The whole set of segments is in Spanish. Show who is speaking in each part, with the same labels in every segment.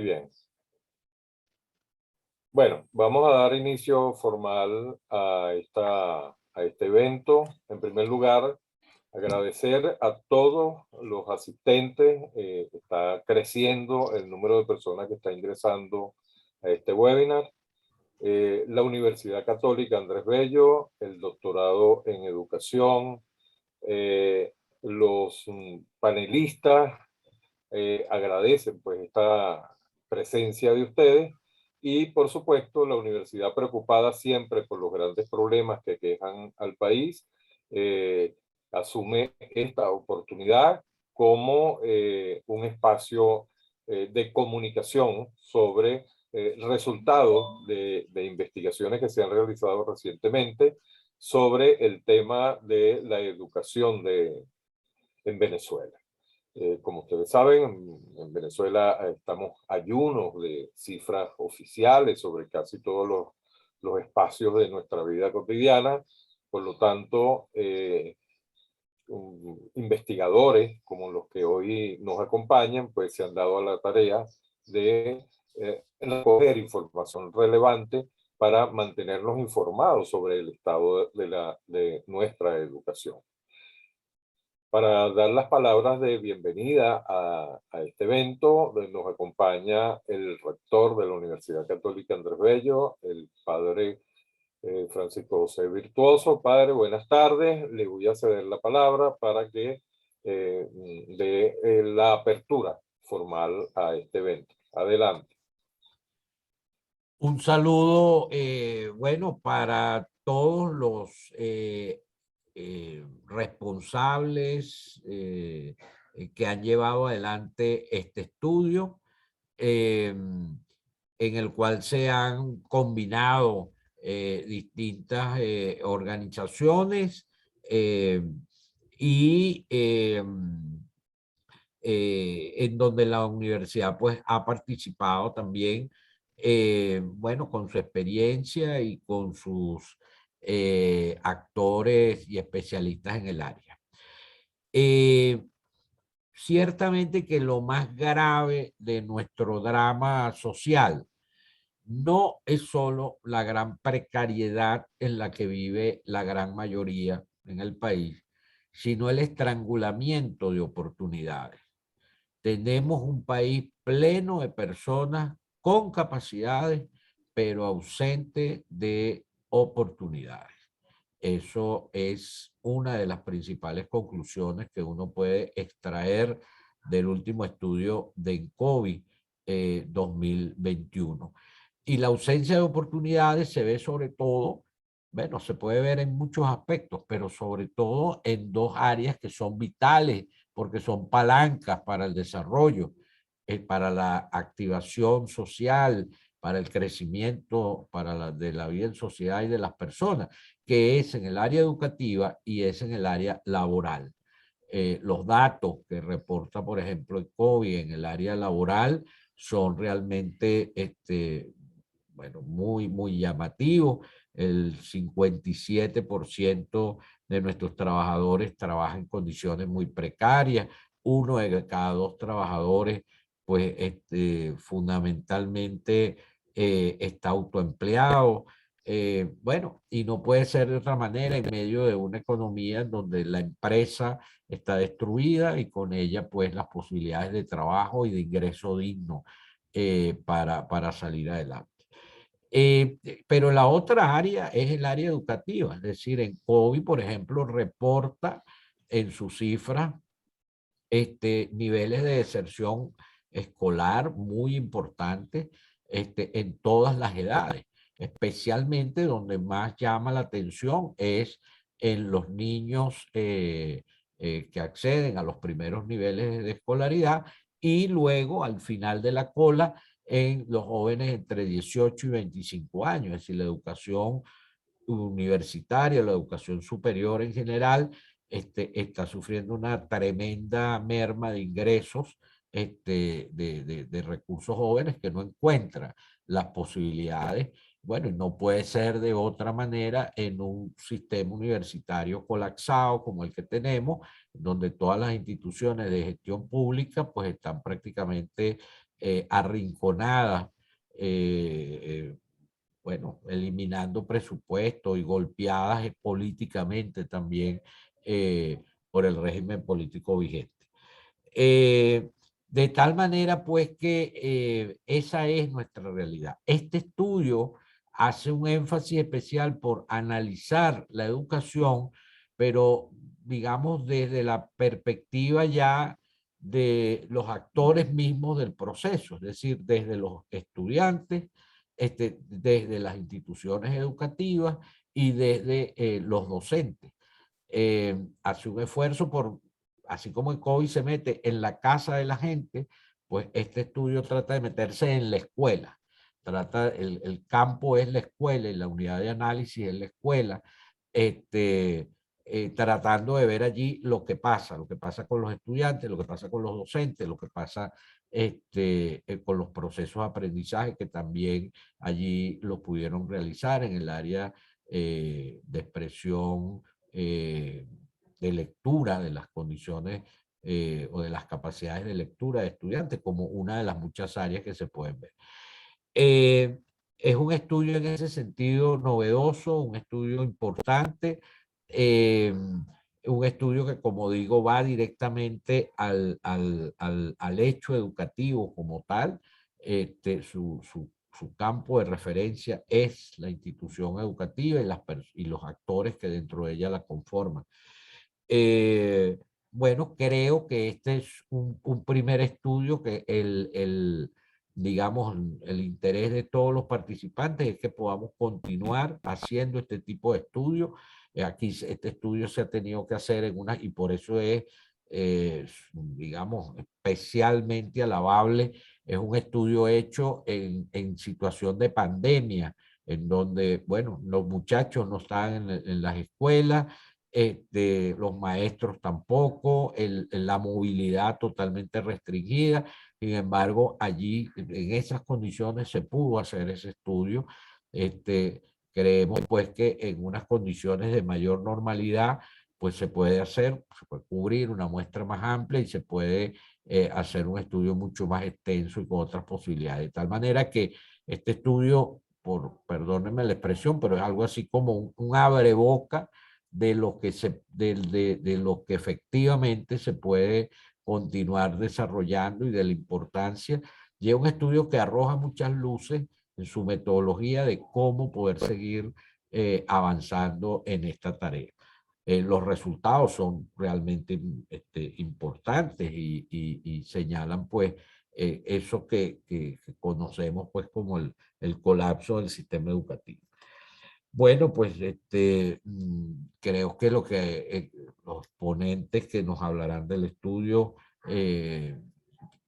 Speaker 1: Bien. Bueno, vamos a dar inicio formal a este evento. En primer lugar, agradecer a todos los asistentes. Está creciendo el número de personas que está ingresando a este webinar. La Universidad Católica Andrés Bello, el doctorado en educación, los panelistas agradecen pues esta presencia de ustedes y por supuesto la universidad preocupada siempre por los grandes problemas que quejan al país, eh, asume esta oportunidad como un espacio de comunicación sobre resultados de investigaciones que se han realizado recientemente sobre el tema de la educación en Venezuela. Como ustedes saben, en Venezuela estamos ayunos de cifras oficiales sobre casi todos los espacios de nuestra vida cotidiana. Por lo tanto, investigadores como los que hoy nos acompañan, pues se han dado a la tarea de recoger información relevante para mantenernos informados sobre el estado de nuestra educación. Para dar las palabras de bienvenida a este evento, nos acompaña el rector de la Universidad Católica Andrés Bello, el padre Francisco José Virtuoso. Padre, buenas tardes. Le voy a ceder la palabra para que dé la apertura formal a este evento. Adelante.
Speaker 2: Un saludo, bueno, para todos los responsables que han llevado adelante este estudio, en el cual se han combinado distintas organizaciones y en donde la universidad pues ha participado también, bueno, con su experiencia y con sus actores y especialistas en el área. Ciertamente que lo más grave de nuestro drama social no es solo la gran precariedad en la que vive la gran mayoría en el país, sino el estrangulamiento de oportunidades. Tenemos un país pleno de personas con capacidades, pero ausente de oportunidades. Eso es una de las principales conclusiones que uno puede extraer del último estudio de COVID 2021. Y la ausencia de oportunidades se ve sobre todo, bueno, se puede ver en muchos aspectos, pero sobre todo en dos áreas que son vitales porque son palancas para el desarrollo, para la activación social, para el crecimiento de la vida en sociedad y de las personas, que es en el área educativa y es en el área laboral. Los datos que reporta, por ejemplo, el COVID en el área laboral son realmente bueno, muy llamativos. El 57% de nuestros trabajadores trabaja en condiciones muy precarias. Uno de cada dos trabajadores, pues, fundamentalmente está autoempleado. Bueno, y no puede ser de otra manera en medio de una economía en donde la empresa está destruida y con ella, pues, las posibilidades de trabajo y de ingreso digno para salir adelante. Pero la otra área es el área educativa, es decir, en COVID, por ejemplo, reporta en sus cifras niveles de deserción escolar muy importantes en todas las edades, especialmente donde más llama la atención es en los niños que acceden a los primeros niveles de escolaridad y luego al final de la cola en los jóvenes entre 18 y 25 años, es decir, la educación universitaria, la educación superior en general, está sufriendo una tremenda merma de ingresos de recursos jóvenes que no encuentra las posibilidades. Bueno, y no puede ser de otra manera en un sistema universitario colapsado como el que tenemos, donde todas las instituciones de gestión pública pues están prácticamente arrinconadas, bueno, eliminando presupuesto y golpeadas políticamente también por el régimen político vigente. De tal manera, pues, que esa es nuestra realidad. Este estudio hace un énfasis especial por analizar la educación, pero, digamos, desde la perspectiva ya de los actores mismos del proceso, es decir, desde los estudiantes, desde las instituciones educativas y desde los docentes. Hace un esfuerzo por, así como el COVID se mete en la casa de la gente, pues este estudio trata de meterse en la escuela. El campo es la escuela y la unidad de análisis es la escuela, tratando de ver allí lo que pasa con los estudiantes, lo que pasa con los docentes, lo que pasa con los procesos de aprendizaje que también allí lo pudieron realizar en el área de expresión, de lectura, de las condiciones o de las capacidades de lectura de estudiantes, como una de las muchas áreas que se pueden ver. Eh, es un estudio en ese sentido novedoso, un estudio importante, un estudio que, como digo, va directamente al hecho educativo como tal. Su campo de referencia es la institución educativa y los actores que dentro de ella la conforman. Bueno, creo que este es un primer estudio que digamos, el interés de todos los participantes es que podamos continuar haciendo este tipo de estudios. Aquí este estudio se ha tenido que hacer y por eso es, digamos, especialmente alabable. Es un estudio hecho en situación de pandemia, en donde, bueno, los muchachos no están en las escuelas, los maestros tampoco, la movilidad totalmente restringida. Sin embargo, allí, en esas condiciones, se pudo hacer ese estudio. Creemos, pues, que en unas condiciones de mayor normalidad, pues, se puede cubrir una muestra más amplia y se puede hacer un estudio mucho más extenso y con otras posibilidades. De tal manera que este estudio, perdónenme la expresión, pero es algo así como un abreboca de lo que efectivamente se puede continuar desarrollando y de la importancia. Y es un estudio que arroja muchas luces en su metodología de cómo poder seguir avanzando en esta tarea. Los resultados son realmente importantes y señalan, pues, eso que conocemos, pues, como el colapso del sistema educativo. Bueno, pues creo que los ponentes que nos hablarán del estudio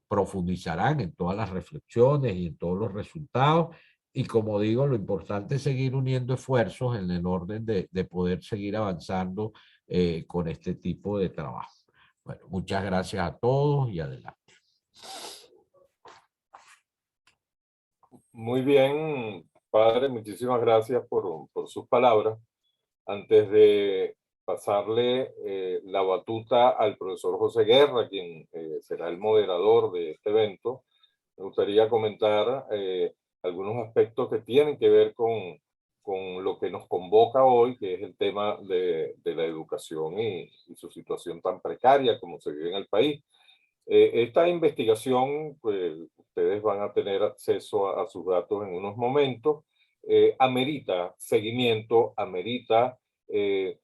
Speaker 2: profundizarán en todas las reflexiones y en todos los resultados. Y como digo, lo importante es seguir uniendo esfuerzos en el orden de poder seguir avanzando con este tipo de trabajo. Bueno, muchas gracias a todos y adelante.
Speaker 1: Muy bien, padre, muchísimas gracias por sus palabras. Antes de pasarle la batuta al profesor José Guerra, quien será el moderador de este evento, me gustaría comentar algunos aspectos que tienen que ver con lo que nos convoca hoy, que es el tema de la educación y su situación tan precaria como se vive en el país. Esta investigación, pues ustedes van a tener acceso a sus datos en unos momentos, amerita seguimiento, amerita eh,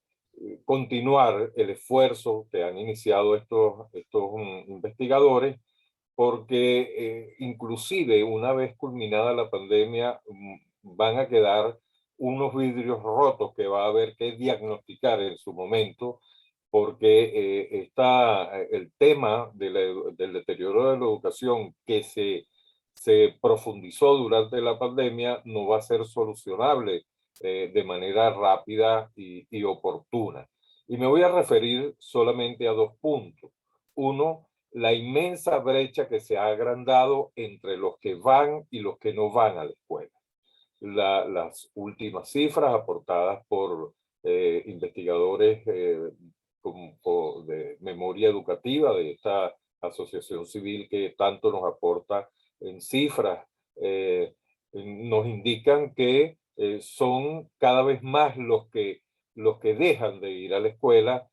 Speaker 1: continuar el esfuerzo que han iniciado estos investigadores, porque inclusive una vez culminada la pandemia van a quedar unos vidrios rotos que va a haber que diagnosticar en su momento, porque el tema del deterioro de la educación que se profundizó durante la pandemia no va a ser solucionable de manera rápida y oportuna. Y me voy a referir solamente a dos puntos. Uno, la inmensa brecha que se ha agrandado entre los que van y los que no van a la escuela. Las últimas cifras aportadas por investigadores de memoria educativa de esta asociación civil que tanto nos aporta en cifras, nos indican que son cada vez más los que dejan de ir a la escuela.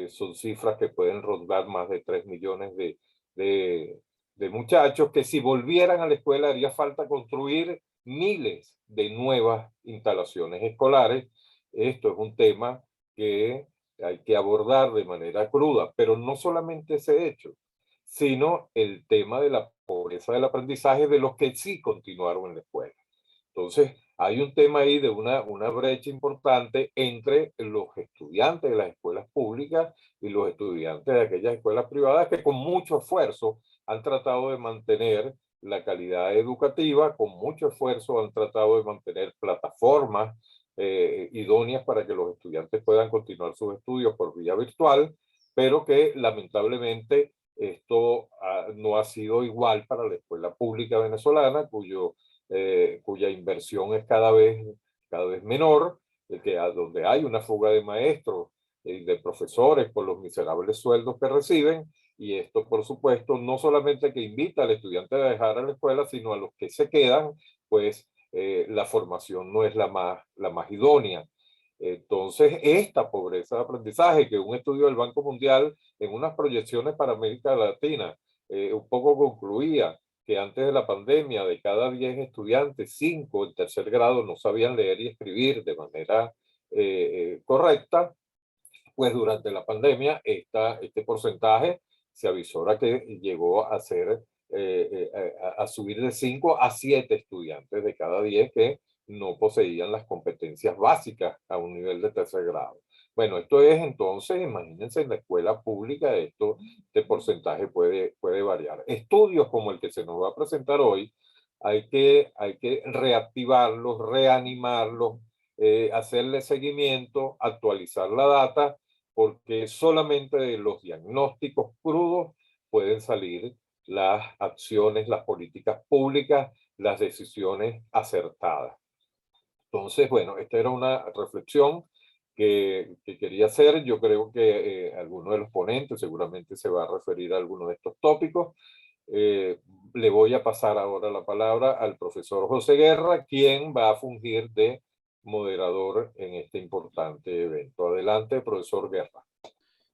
Speaker 1: Son cifras que pueden rondar más de 3 millones de, de muchachos que si volvieran a la escuela haría falta construir miles de nuevas instalaciones escolares. Esto es un tema que hay que abordar de manera cruda, pero no solamente ese hecho, sino el tema de la pobreza del aprendizaje de los que sí continuaron en la escuela. Entonces, hay un tema ahí de una brecha importante entre los estudiantes de las escuelas públicas y los estudiantes de aquellas escuelas privadas que con mucho esfuerzo han tratado de mantener la calidad educativa, con mucho esfuerzo han tratado de mantener plataformas idóneas para que los estudiantes puedan continuar sus estudios por vía virtual, pero que lamentablemente esto no ha sido igual para la escuela pública venezolana, cuya inversión es cada vez menor, donde hay una fuga de maestros y de profesores por los miserables sueldos que reciben, y esto, por supuesto, no solamente que invita al estudiante a dejar a la escuela, sino a los que se quedan, pues la formación no es la más idónea. Entonces, esta pobreza de aprendizaje, que un estudio del Banco Mundial en unas proyecciones para América Latina un poco concluía que antes de la pandemia, de cada 10 estudiantes, 5 en tercer grado no sabían leer y escribir de manera correcta, pues durante la pandemia este porcentaje se avisora que llegó a ser, a subir de 5 a 7 estudiantes de cada 10 que no poseían las competencias básicas a un nivel de tercer grado. Bueno, esto es entonces, imagínense, en la escuela pública este porcentaje puede variar. Estudios como el que se nos va a presentar hoy, hay que reactivarlos, reanimarlos, hacerle seguimiento, actualizar la data, porque solamente de los diagnósticos crudos pueden salir las acciones, las políticas públicas, las decisiones acertadas. Entonces, bueno, esta era una reflexión que quería hacer. Yo creo que alguno de los ponentes seguramente se va a referir a alguno de estos tópicos. Le voy a pasar ahora la palabra al profesor José Guerra, quien va a fungir de moderador en este importante evento. Adelante, profesor Guerra.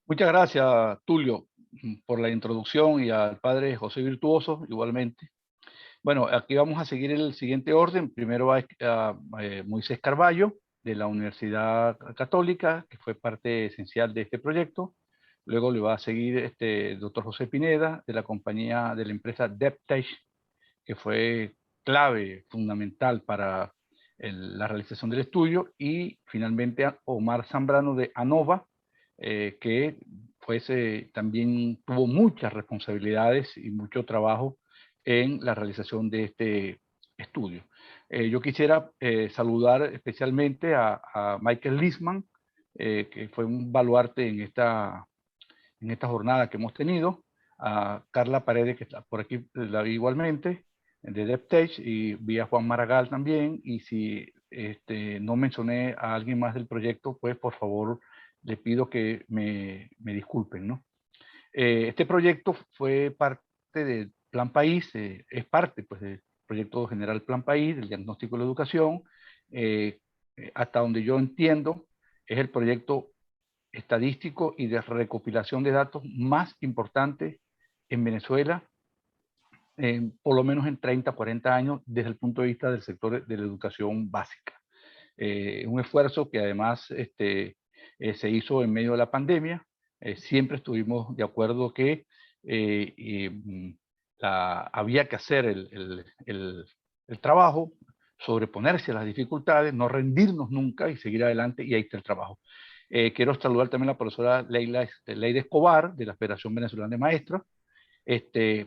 Speaker 3: Muchas gracias, Tulio, por la introducción y al padre José Virtuoso, igualmente. Bueno, aquí vamos a seguir el siguiente orden. Primero va a Moisés Carballo, de la Universidad Católica, que fue parte esencial de este proyecto. Luego le va a seguir el doctor José Pineda, de la compañía, de la empresa Deptech, que fue clave, fundamental para la realización del estudio. Y finalmente a Omar Zambrano, de ANOVA, que también tuvo muchas responsabilidades y mucho trabajo en la realización de este estudio. Yo quisiera saludar especialmente a Michael Lisman, que fue un baluarte en esta jornada que hemos tenido, a Carla Paredes, que está por aquí, la vi igualmente, de Deptech, y vi a Juan Maragall también. Y si no mencioné a alguien más del proyecto, pues por favor le pido que me disculpen, ¿no? Este proyecto fue parte del Plan País, es parte pues, del proyecto general Plan País, del diagnóstico de la educación. Hasta donde yo entiendo, es el proyecto estadístico y de recopilación de datos más importante en Venezuela, por lo menos en 30, 40 años, desde el punto de vista del sector de la educación básica. Un esfuerzo que además se hizo en medio de la pandemia. Siempre estuvimos de acuerdo que había que hacer el trabajo, sobreponerse a las dificultades, no rendirnos nunca y seguir adelante, y ahí está el trabajo. Quiero saludar también a la profesora Leida Escobar, de la Federación Venezolana de Maestros,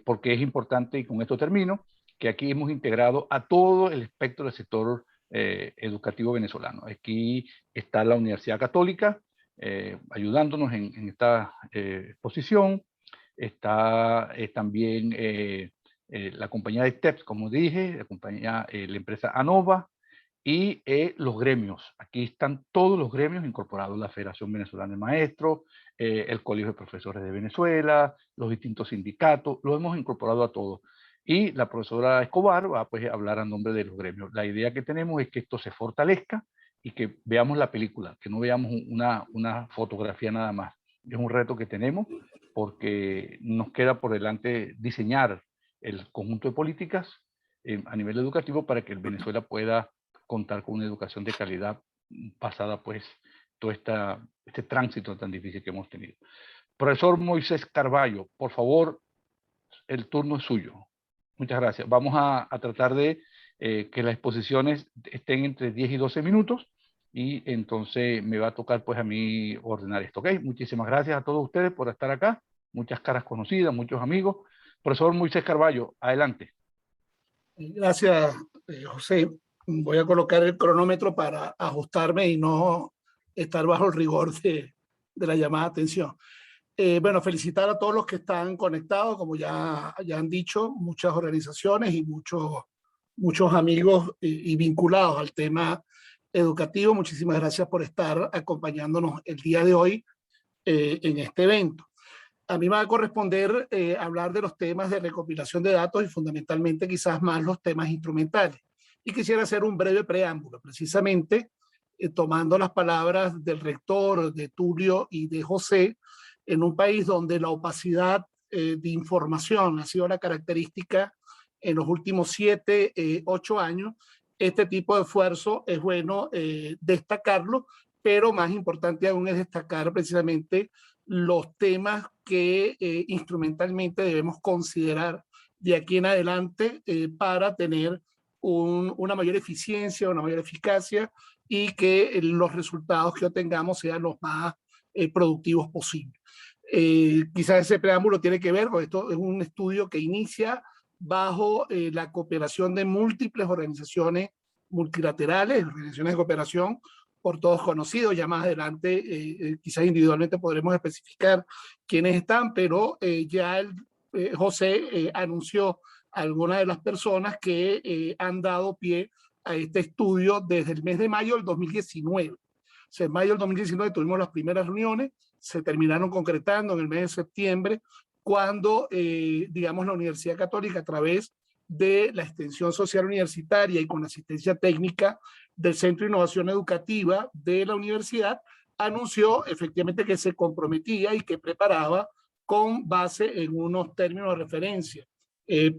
Speaker 3: porque es importante, y con esto termino, que aquí hemos integrado a todo el espectro del sector educativo venezolano. Aquí está la Universidad Católica ayudándonos en esta exposición. Está también la compañía de STEPS, como dije, la empresa ANOVA, y los gremios. Aquí están todos los gremios incorporados: la Federación Venezolana de Maestros, el Colegio de Profesores de Venezuela, los distintos sindicatos. Lo hemos incorporado a todos. Y la profesora Escobar va pues, a hablar a nombre de los gremios. La idea que tenemos es que esto se fortalezca y que veamos la película, que no veamos una fotografía nada más. Es un reto que tenemos porque nos queda por delante diseñar el conjunto de políticas a nivel educativo para que Venezuela pueda contar con una educación de calidad pasada pues todo este tránsito tan difícil que hemos tenido. Profesor Moisés Carballo, por favor, el turno es suyo. Muchas gracias. Vamos a tratar de que las exposiciones estén entre 10 y 12 minutos y entonces me va a tocar pues a mí ordenar esto, ¿ok? Muchísimas gracias a todos ustedes por estar acá. Muchas caras conocidas, muchos amigos. Profesor Moisés Carballo, adelante.
Speaker 4: Gracias, José. Voy a colocar el cronómetro para ajustarme y no estar bajo el rigor de la llamada de atención. Bueno, felicitar a todos los que están conectados, como ya han dicho, muchas organizaciones y muchos amigos y vinculados al tema educativo. Muchísimas gracias por estar acompañándonos el día de hoy en este evento. A mí me va a corresponder hablar de los temas de recopilación de datos y fundamentalmente quizás más los temas instrumentales. Y quisiera hacer un breve preámbulo, precisamente tomando las palabras del rector, de Tulio y de José, en un país donde la opacidad de información ha sido la característica en los últimos 7, 8 años. Este tipo de esfuerzo es bueno destacarlo, pero más importante aún es destacar precisamente los temas que instrumentalmente debemos considerar de aquí en adelante para tener una mayor eficiencia, una mayor eficacia y que los resultados que obtengamos sean los más productivos posibles. Quizás ese preámbulo tiene que ver con esto, es un estudio que inicia bajo la cooperación de múltiples organizaciones multilaterales, organizaciones de cooperación por todos conocidos. Ya más adelante quizás individualmente podremos especificar quiénes están, pero ya José anunció algunas de las personas que han dado pie a este estudio desde el mes de mayo del 2019. O sea, en mayo del 2019 tuvimos las primeras reuniones, se terminaron concretando en el mes de septiembre, cuando, digamos, la Universidad Católica, a través de la extensión social universitaria y con asistencia técnica del Centro de Innovación Educativa de la universidad, anunció efectivamente que se comprometía y que preparaba con base en unos términos de referencia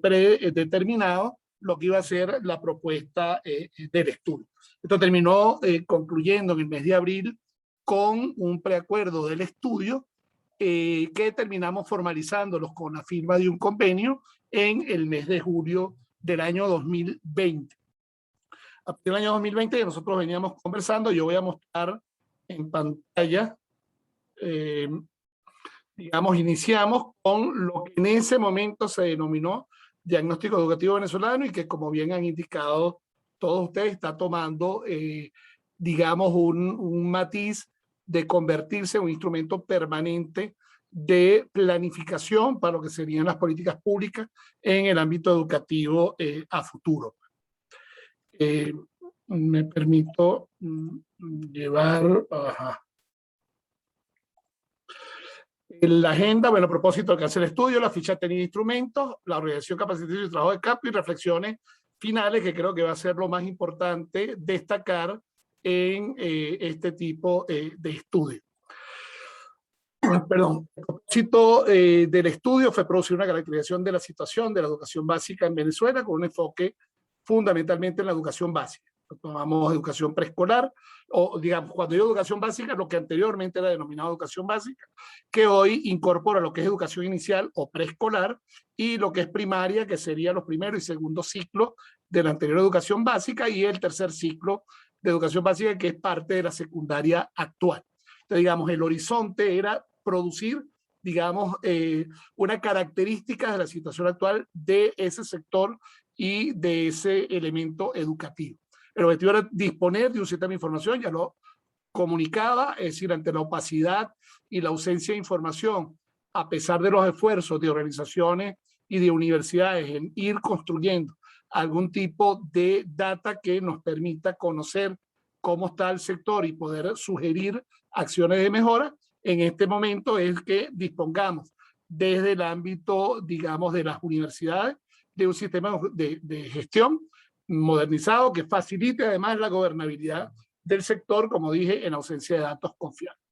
Speaker 4: predeterminados lo que iba a ser la propuesta del estudio. Esto terminó concluyendo en el mes de abril con un preacuerdo del estudio que terminamos formalizándolos con la firma de un convenio en el mes de julio del año 2020. A partir del año 2020 que nosotros veníamos conversando, yo voy a mostrar en pantalla, digamos, iniciamos con lo que en ese momento se denominó Diagnóstico Educativo Venezolano y que, como bien han indicado todos ustedes, está tomando, digamos, un matiz de convertirse en un instrumento permanente de planificación para lo que serían las políticas públicas en el ámbito educativo a futuro. Me permito llevar... la agenda, bueno, a propósito de que hace el estudio, la ficha técnica de instrumentos, la organización, capacitación y trabajo de campo y reflexiones finales, que creo que va a ser lo más importante destacar en este tipo de estudio. Perdón, el propósito del estudio fue producir una caracterización de la situación de la educación básica en Venezuela con un enfoque fundamentalmente en la educación básica. Tomamos educación preescolar, o digamos, cuando digo educación básica, lo que anteriormente era denominado educación básica, que hoy incorpora lo que es educación inicial o preescolar y lo que es primaria, que sería los primeros y segundos ciclos de la anterior educación básica y el tercer ciclo de educación básica, que es parte de la secundaria actual. Entonces, digamos, el horizonte era producir, digamos, una característica de la situación actual de ese sector y de ese elemento educativo. El objetivo era disponer de un sistema de información, ya lo comunicaba, es decir, ante la opacidad y la ausencia de información, a pesar de los esfuerzos de organizaciones y de universidades en ir construyendo algún tipo de data que nos permita conocer cómo está el sector y poder sugerir acciones de mejora, en este momento es que dispongamos desde el ámbito, digamos, de las universidades de un sistema de gestión modernizado que facilite además la gobernabilidad del sector, como dije, en ausencia de datos confiables.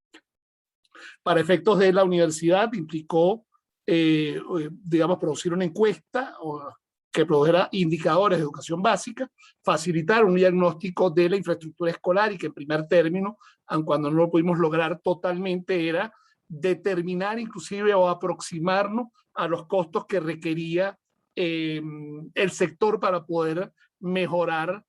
Speaker 4: Para efectos de la universidad implicó, digamos, producir una encuesta que produjera indicadores de educación básica, facilitar un diagnóstico de la infraestructura escolar y que en primer término, aun cuando no lo pudimos lograr totalmente, era determinar inclusive o aproximarnos a los costos que requería el sector para poder mejorar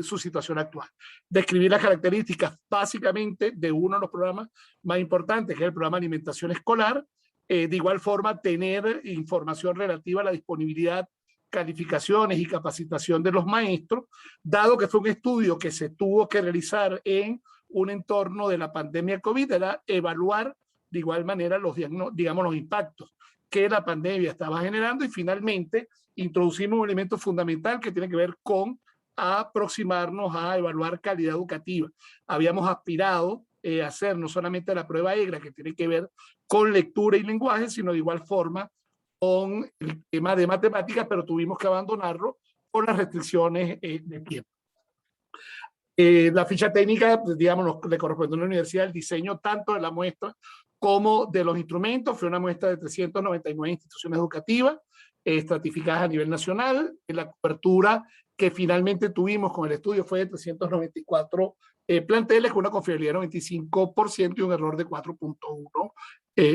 Speaker 4: su situación actual. Describir las características básicamente de uno de los programas más importantes, que es el programa de alimentación escolar. De igual forma, tener información relativa a la disponibilidad, calificaciones y capacitación de los maestros, dado que fue un estudio que se tuvo que realizar en un entorno de la pandemia COVID, era evaluar de igual manera los impactos que la pandemia estaba generando, y finalmente introducimos un elemento fundamental que tiene que ver con aproximarnos a evaluar calidad educativa. Habíamos aspirado a hacer no solamente la prueba EGRA, que tiene que ver con lectura y lenguaje, sino de igual forma con el tema de matemáticas, pero tuvimos que abandonarlo por las restricciones de tiempo. La ficha técnica, digamos, le corresponde a la universidad el diseño tanto de la muestra como de los instrumentos. Fue una muestra de 399 instituciones educativas estratificadas a nivel nacional. La cobertura que finalmente tuvimos con el estudio fue de 394 planteles, con una confiabilidad del 95% y un error de 4.1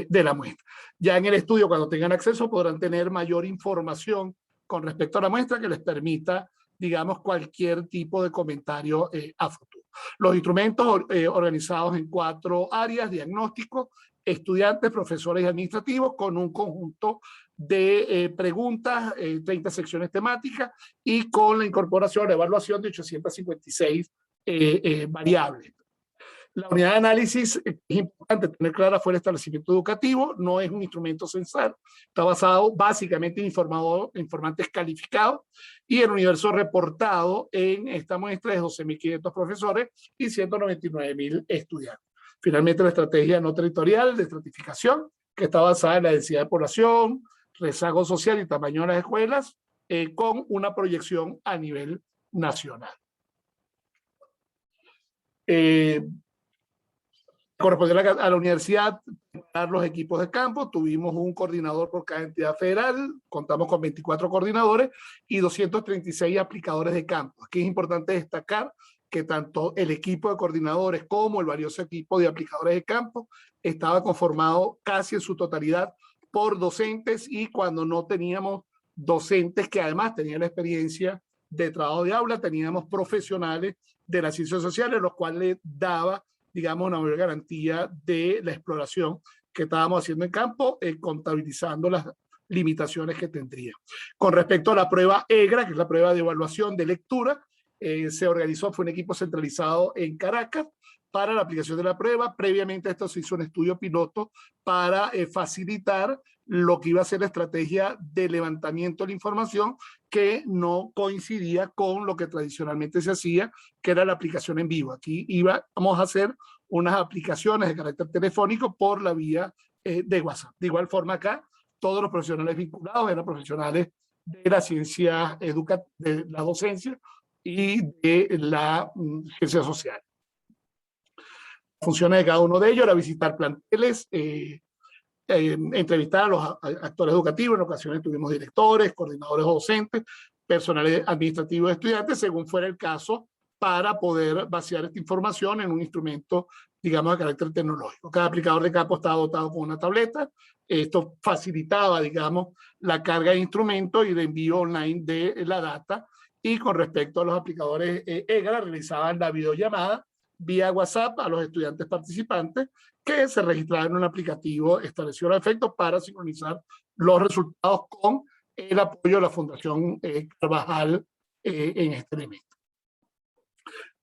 Speaker 4: de la muestra. Ya en el estudio, cuando tengan acceso, podrán tener mayor información con respecto a la muestra que les permita, digamos, cualquier tipo de comentario a futuro. Los instrumentos organizados en 4 áreas: diagnóstico, estudiantes, profesores y administrativos, con un conjunto de preguntas, 30 secciones temáticas, y con la incorporación, la evaluación de 856 variables. La unidad de análisis, es importante tener clara, fue el establecimiento educativo. No es un instrumento censal, está basado básicamente en informantes calificados, y el universo reportado en esta muestra es 12.500 profesores y 199.000 estudiantes. Finalmente, la estrategia no territorial de estratificación, que está basada en la densidad de población, rezago social y tamaño de las escuelas, con una proyección a nivel nacional. Correspondió a la universidad preparar los equipos de campo. Tuvimos un coordinador por cada entidad federal, contamos con 24 coordinadores y 236 aplicadores de campo. Aquí es importante destacar que tanto el equipo de coordinadores como el valioso equipo de aplicadores de campo estaba conformado casi en su totalidad por docentes, y cuando no teníamos docentes que además tenían la experiencia de trabajo de aula, teníamos profesionales de las ciencias sociales, los cuales daba, digamos, una mayor garantía de la exploración que estábamos haciendo en campo, contabilizando las limitaciones que tendría. Con respecto a la prueba EGRA, que es la prueba de evaluación de lectura, se organizó, fue un equipo centralizado en Caracas para la aplicación de la prueba. Previamente a esto se hizo un estudio piloto para facilitar lo que iba a ser la estrategia de levantamiento de la información, que no coincidía con lo que tradicionalmente se hacía, que era la aplicación en vivo. Aquí íbamos a hacer unas aplicaciones de carácter telefónico por la vía de WhatsApp. De igual forma acá, todos los profesionales vinculados eran profesionales de la ciencia educativa, de la docencia y de la ciencia social. Funciones de cada uno de ellos era visitar planteles, entrevistar a los actores educativos. En ocasiones tuvimos directores, coordinadores o docentes, personal administrativo de estudiantes, según fuera el caso, para poder vaciar esta información en un instrumento, digamos, de carácter tecnológico. Cada aplicador de campo estaba dotado con una tableta. Esto facilitaba, digamos, la carga de instrumentos y el envío online de la data. Y con respecto a los aplicadores EGRA, realizaban la videollamada vía WhatsApp a los estudiantes participantes, que se registraban en un aplicativo establecido a efectos para sincronizar los resultados con el apoyo de la Fundación Carvajal en este elemento.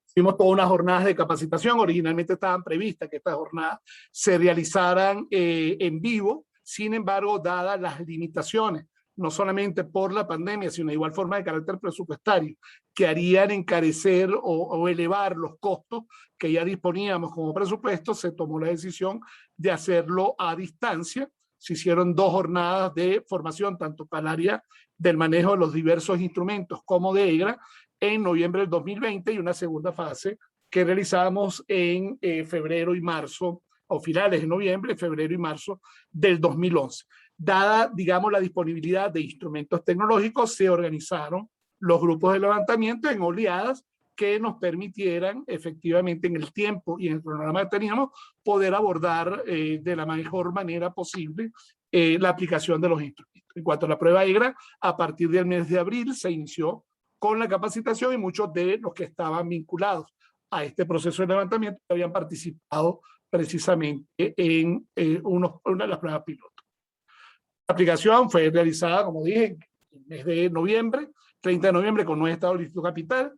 Speaker 4: Hicimos todas unas jornadas de capacitación. Originalmente estaban previstas que estas jornadas se realizaran en vivo. Sin embargo, dadas las limitaciones, no solamente por la pandemia, sino de igual forma de carácter presupuestario, que harían encarecer o elevar los costos que ya disponíamos como presupuesto, se tomó la decisión de hacerlo a distancia. Se hicieron 2 jornadas de formación, tanto para el área del manejo de los diversos instrumentos como de EGRA en noviembre del 2020 y una segunda fase que realizamos en febrero y marzo, o finales de noviembre, febrero y marzo del 2011. Dada, digamos, la disponibilidad de instrumentos tecnológicos, se organizaron los grupos de levantamiento en oleadas que nos permitieran efectivamente en el tiempo y en el cronograma que teníamos poder abordar de la mejor manera posible la aplicación de los instrumentos. En cuanto a la prueba EGRA, a partir del mes de abril se inició con la capacitación y muchos de los que estaban vinculados a este proceso de levantamiento habían participado precisamente en una de las pruebas piloto. La aplicación fue realizada, como dije, en el mes de noviembre, 30 de noviembre con 9 estados del Distrito Capital,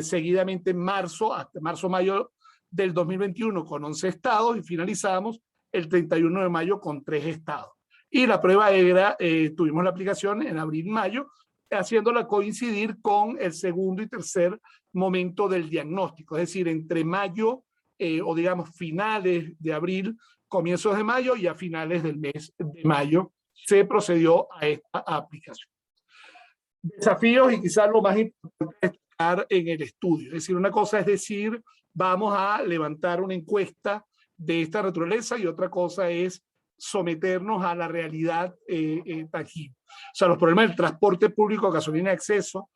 Speaker 4: seguidamente en marzo, hasta marzo-mayo del 2021 con 11 estados y finalizamos el 31 de mayo con 3 estados. Y la prueba EGRA, tuvimos la aplicación en abril-mayo, haciéndola coincidir con el segundo y tercer momento del diagnóstico, es decir, entre mayo o digamos finales de abril, comienzos de mayo y a finales del mes de mayo se procedió a esta aplicación. Desafíos y quizás lo más importante es estar en el estudio, es decir, una cosa es decir, vamos a levantar una encuesta de esta naturaleza y otra cosa es someternos a la realidad tangible. O sea, los problemas del transporte público, gasolina de acceso,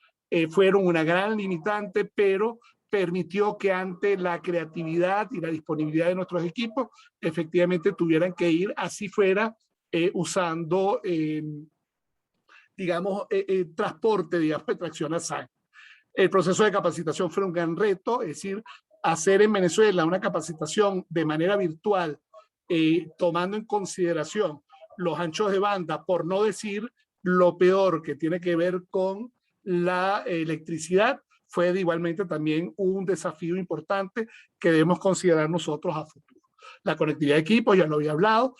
Speaker 4: fueron una gran limitante, pero permitió que ante la creatividad y la disponibilidad de nuestros equipos, efectivamente tuvieran que ir, así fuera, usando, digamos, transporte, digamos, de tracción a sangre. El proceso de capacitación fue un gran reto, es decir, hacer en Venezuela una capacitación de manera virtual, tomando en consideración los anchos de banda, por no decir lo peor que tiene que ver con la electricidad, fue igualmente también un desafío importante que debemos considerar nosotros a futuro. La conectividad de equipos, ya lo había hablado,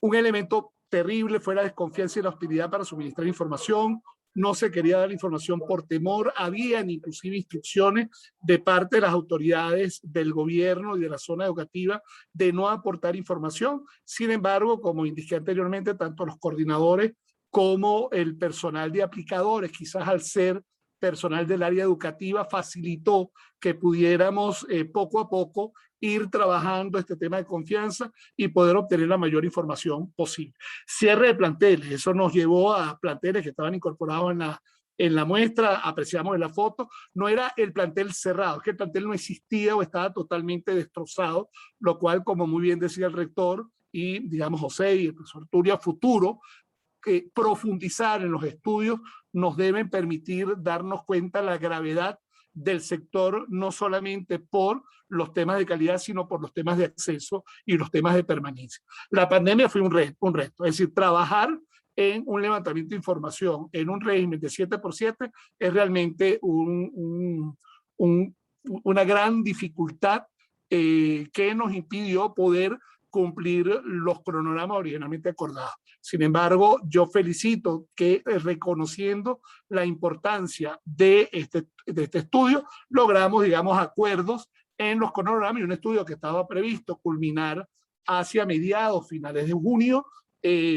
Speaker 4: un elemento terrible fue la desconfianza y la hostilidad para suministrar información, no se quería dar información por temor, habían inclusive instrucciones de parte de las autoridades del gobierno y de la zona educativa de no aportar información. Sin embargo, como indiqué anteriormente, tanto los coordinadores como el personal de aplicadores, quizás al ser personal del área educativa, facilitó que pudiéramos poco a poco ir trabajando este tema de confianza y poder obtener la mayor información posible. Cierre de planteles, eso nos llevó a planteles que estaban incorporados en la muestra, apreciamos en la foto, no era el plantel cerrado, es que el plantel no existía o estaba totalmente destrozado, lo cual, como muy bien decía el rector y, digamos, José y el profesor Turia, futuro, profundizar en los estudios nos deben permitir darnos cuenta de la gravedad del sector, no solamente por los temas de calidad, sino por los temas de acceso y los temas de permanencia. La pandemia fue un reto, es decir, trabajar en un levantamiento de información en un régimen de 7x7 es realmente una gran dificultad que nos impidió poder cumplir los cronogramas originalmente acordados. Sin embargo, yo felicito que reconociendo la importancia de este estudio, logramos, digamos, acuerdos en los cronogramas y un estudio que estaba previsto culminar hacia mediados, finales de junio,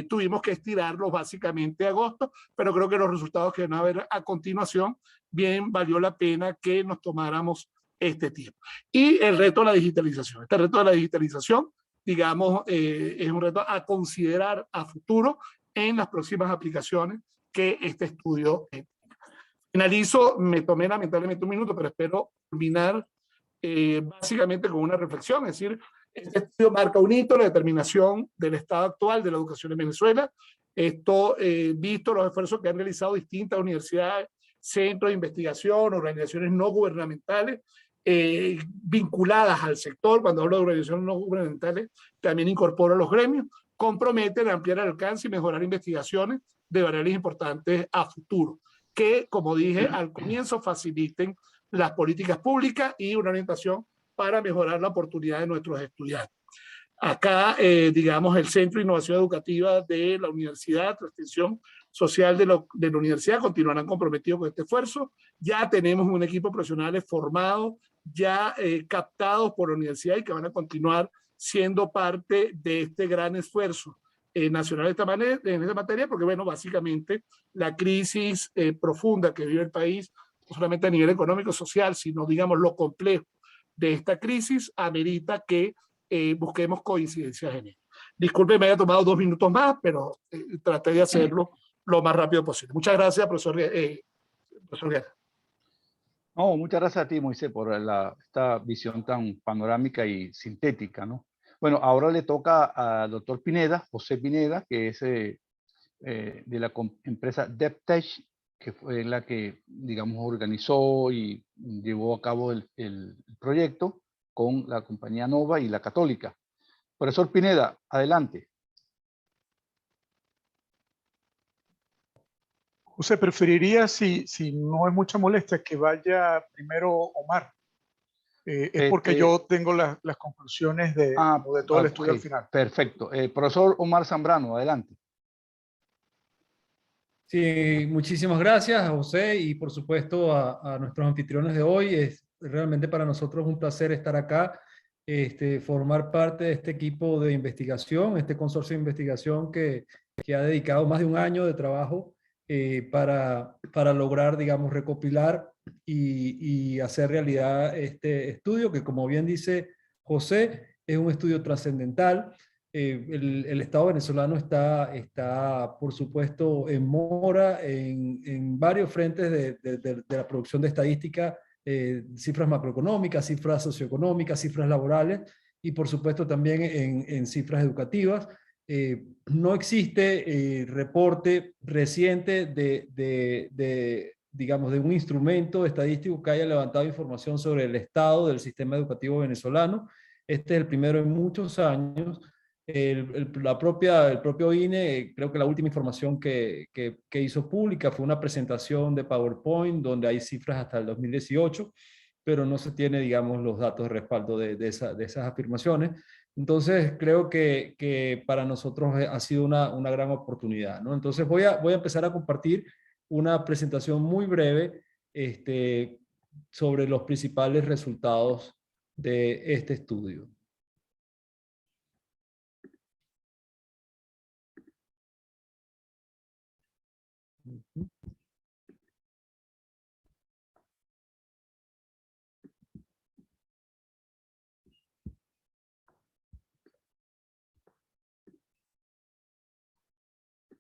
Speaker 4: tuvimos que estirarlo básicamente a agosto, pero creo que los resultados que van a ver a continuación, bien valió la pena que nos tomáramos este tiempo. Y el reto de la digitalización. Este reto de la digitalización, digamos, es un reto a considerar a futuro en las próximas aplicaciones que este estudio finalizo, me tomé lamentablemente un minuto, pero espero terminar básicamente con una reflexión, es decir, este estudio marca un hito, la determinación del estado actual de la educación en Venezuela. Esto, visto los esfuerzos que han realizado distintas universidades, centros de investigación, organizaciones no gubernamentales, vinculadas al sector, cuando hablo de organizaciones no gubernamentales, también incorporo los gremios, comprometen a ampliar el alcance y mejorar investigaciones de variables importantes a futuro, que, como dije al comienzo, faciliten las políticas públicas y una orientación para mejorar la oportunidad de nuestros estudiantes. Acá, digamos, el Centro de Innovación Educativa de la Universidad, la extensión social de la universidad, continuarán comprometidos con este esfuerzo. Ya tenemos un equipo de profesionales formados, ya captados por la universidad y que van a continuar siendo parte de este gran esfuerzo nacional en esta materia, porque, bueno, básicamente la crisis profunda que vive el país, no solamente a nivel económico, social, sino, digamos, lo complejo de esta crisis, amerita que busquemos coincidencias en ello. Disculpe, me haya tomado 2 minutos más, pero traté de hacerlo lo más rápido posible. Muchas gracias, profesor Guerra.
Speaker 3: No, muchas gracias a ti, Moisés, por esta visión tan panorámica y sintética, ¿no? Bueno, ahora le toca al doctor Pineda, José Pineda, que es de la empresa DevTech, que fue la que, digamos, organizó y llevó a cabo el proyecto con la compañía Nova y la Católica. Profesor Pineda, adelante.
Speaker 5: José, preferiría, si no es mucha molestia, que vaya primero Omar. Es porque yo tengo las conclusiones de todo el estudio al final.
Speaker 3: Perfecto. Profesor Omar Zambrano, adelante.
Speaker 6: Sí, muchísimas gracias a José y por supuesto a nuestros anfitriones de hoy. Es realmente para nosotros un placer estar acá, formar parte de este equipo de investigación, este consorcio de investigación que ha dedicado más de un año de trabajo para lograr, digamos, recopilar y hacer realidad este estudio que, como bien dice José, es un estudio trascendental. El Estado venezolano está, por supuesto, en mora en varios frentes de la producción de estadística, cifras macroeconómicas, cifras socioeconómicas, cifras laborales y, por supuesto, también en cifras educativas. No existe reporte reciente digamos, de un instrumento estadístico que haya levantado información sobre el estado del sistema educativo venezolano. Este es el primero en muchos años. El propio INE, creo que la última información que hizo pública fue una presentación de PowerPoint donde hay cifras hasta el 2018, pero no se tiene, digamos, los datos de respaldo de esas afirmaciones. Entonces, creo que para nosotros ha sido una gran oportunidad, ¿no? Entonces, voy a empezar a compartir una presentación muy breve sobre los principales resultados de este estudio.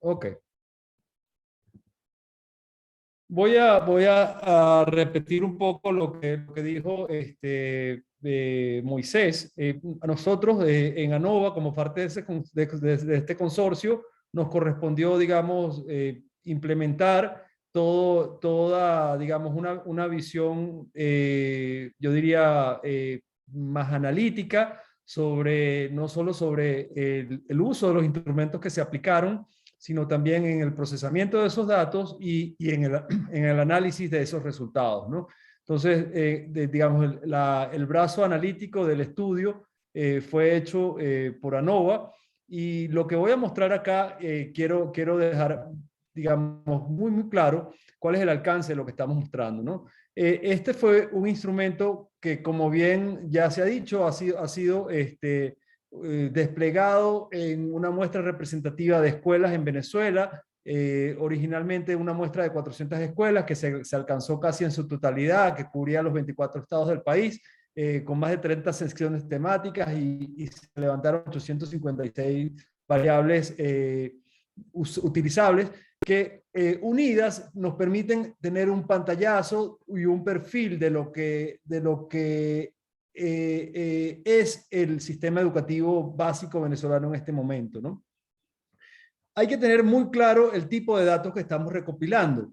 Speaker 6: Ok. Voy a repetir un poco lo que dijo Moisés. A nosotros en ANOVA, como parte de este consorcio, nos correspondió, digamos, implementar toda, digamos, una visión, yo diría, más analítica, no solo sobre el uso de los instrumentos que se aplicaron, sino también en el procesamiento de esos datos y en el análisis de esos resultados, ¿no? Entonces, digamos, el brazo analítico del estudio fue hecho por ANOVA, y lo que voy a mostrar acá, quiero dejar, digamos, muy claro cuál es el alcance de lo que estamos mostrando, ¿no? Este fue un instrumento que, como bien ya se ha dicho, ha sido desplegado en una muestra representativa de escuelas en Venezuela, originalmente una muestra de 400 escuelas que se alcanzó casi en su totalidad, que cubría los 24 estados del país, con más de 30 secciones temáticas y se levantaron 856 variables utilizables que unidas nos permiten tener un pantallazo y un perfil de lo que es el sistema educativo básico venezolano en este momento, ¿no? Hay que tener muy claro el tipo de datos que estamos recopilando.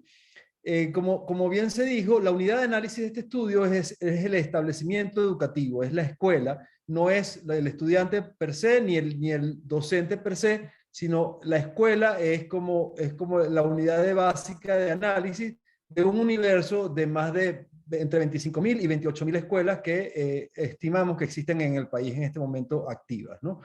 Speaker 6: Como bien se dijo, la unidad de análisis de este estudio es el establecimiento educativo, es la escuela, no es el estudiante per se ni el docente per se, sino la escuela es como la unidad básica de análisis de un universo de más de entre 25.000 y 28.000 escuelas que estimamos que existen en el país en este momento activas, ¿no?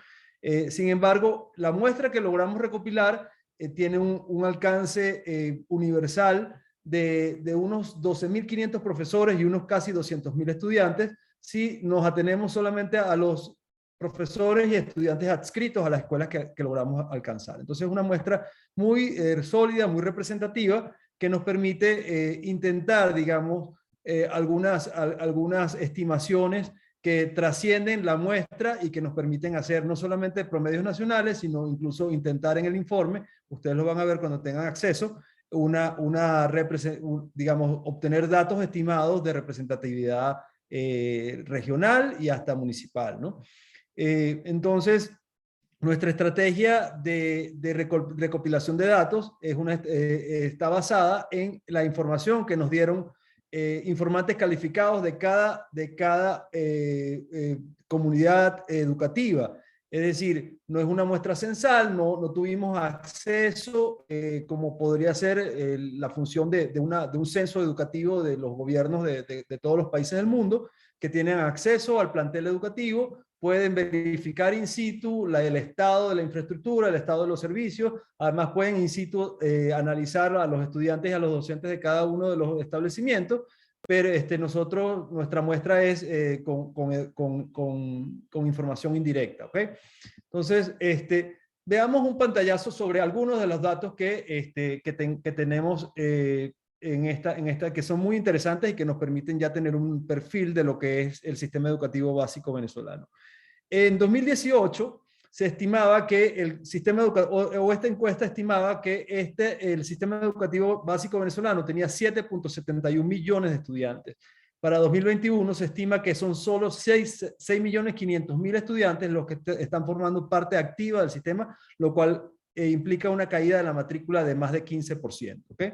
Speaker 6: Sin embargo, la muestra que logramos recopilar tiene un alcance universal de unos 12.500 profesores y unos casi 200.000 estudiantes, si nos atenemos solamente a los profesores y estudiantes adscritos a las escuelas que logramos alcanzar. Entonces, es una muestra muy sólida, muy representativa, que nos permite intentar, digamos, algunas estimaciones que trascienden la muestra y que nos permiten hacer no solamente promedios nacionales, sino incluso intentar en el informe, ustedes lo van a ver cuando tengan acceso, digamos, obtener datos estimados de representatividad regional y hasta municipal, ¿no? Entonces, nuestra estrategia de recopilación de datos está basada en la información que nos dieron informantes calificados de cada comunidad educativa. Es decir, no es una muestra censal, no tuvimos acceso, como podría ser la función de un censo educativo de los gobiernos de todos los países del mundo, que tienen acceso al plantel educativo, pueden verificar in situ el estado de la infraestructura, el estado de los servicios, además pueden in situ analizar a los estudiantes y a los docentes de cada uno de los establecimientos, pero nuestra muestra es con información indirecta, ¿ok? Entonces, veamos un pantallazo sobre algunos de los datos que tenemos que son muy interesantes y que nos permiten ya tener un perfil de lo que es el sistema educativo básico venezolano. En 2018 se estimaba que el sistema educativo, esta encuesta estimaba que el sistema educativo básico venezolano tenía 7.71 millones de estudiantes. Para 2021 se estima que son solo 6.500.000 estudiantes los que están formando parte activa del sistema, lo cual implica una caída de la matrícula de más de 15%. ¿Okay?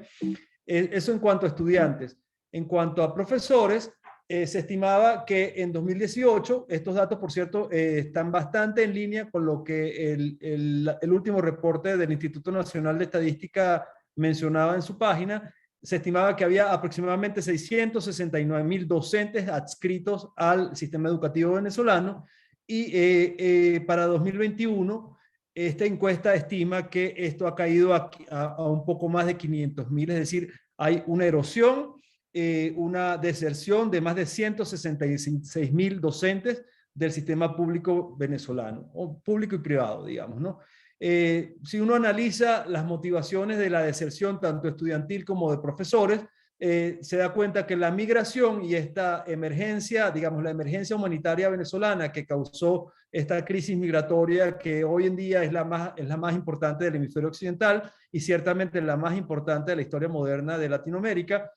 Speaker 6: Eso en cuanto a estudiantes. En cuanto a profesores, se estimaba que en 2018, estos datos, por cierto, están bastante en línea con lo que el último reporte del Instituto Nacional de Estadística mencionaba en su página. Se estimaba que había aproximadamente 669.000 docentes adscritos al sistema educativo venezolano y para 2021 esta encuesta estima que esto ha caído a un poco más de 500.000, es decir, hay una erosión, una deserción de más de 166.000 docentes del sistema público venezolano, o público y privado, digamos, ¿no? Si uno analiza las motivaciones de la deserción, tanto estudiantil como de profesores, se da cuenta que la migración y esta emergencia, digamos, la emergencia humanitaria venezolana que causó esta crisis migratoria, que hoy en día es la más importante del hemisferio occidental y ciertamente la más importante de la historia moderna de Latinoamérica,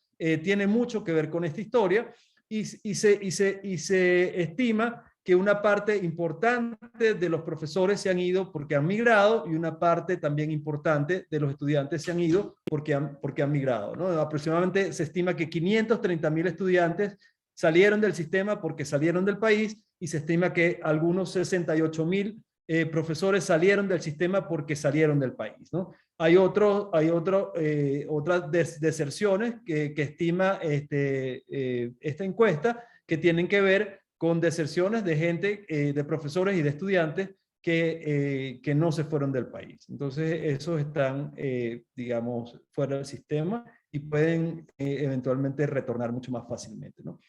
Speaker 6: tiene mucho que ver con esta historia y se estima que una parte importante de los profesores se han ido porque han migrado y una parte también importante de los estudiantes se han ido porque han migrado, ¿no? Aproximadamente se estima que 530.000 estudiantes salieron del sistema porque salieron del país y se estima que algunos 68.000 profesores salieron del sistema porque salieron del país, ¿no? Hay otras deserciones que estima esta encuesta que tienen que ver con deserciones de gente, de profesores y de estudiantes que no se fueron del país. Entonces, esos están, digamos, fuera del sistema y pueden eventualmente retornar mucho más fácilmente, ¿no?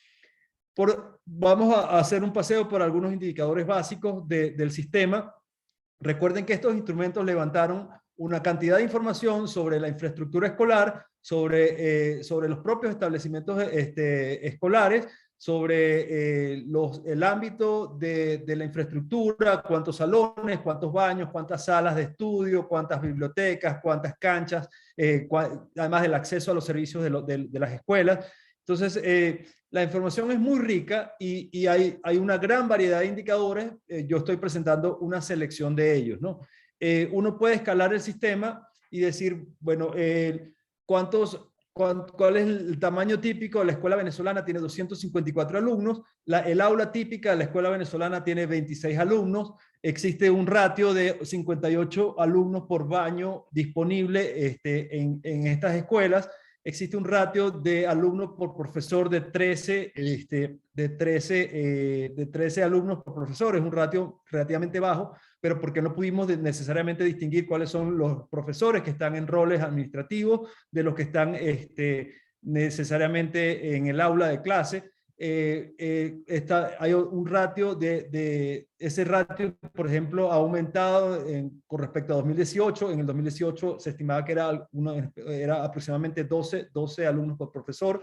Speaker 6: Vamos a hacer un paseo por algunos indicadores básicos del sistema. Recuerden que estos instrumentos levantaron una cantidad de información sobre la infraestructura escolar, sobre los propios establecimientos escolares, sobre el ámbito de la infraestructura, cuántos salones, cuántos baños, cuántas salas de estudio, cuántas bibliotecas, cuántas canchas, además del acceso a los servicios de las escuelas. Entonces, la información es muy rica y hay una gran variedad de indicadores. Yo estoy presentando una selección de ellos, ¿no? Uno puede escalar el sistema y decir, bueno, ¿cuál es el tamaño típico de la escuela venezolana? Tiene 254 alumnos. El aula típica de la escuela venezolana tiene 26 alumnos. Existe un ratio de 58 alumnos por baño disponible en estas escuelas. Existe un ratio de alumnos por profesor de 13 alumnos por profesor. Es un ratio relativamente bajo, pero porque no pudimos necesariamente distinguir cuáles son los profesores que están en roles administrativos de los que están necesariamente en el aula de clase. hay un ratio ese ratio, por ejemplo, ha aumentado con respecto a 2018. En el 2018 se estimaba que era aproximadamente 12 alumnos por profesor,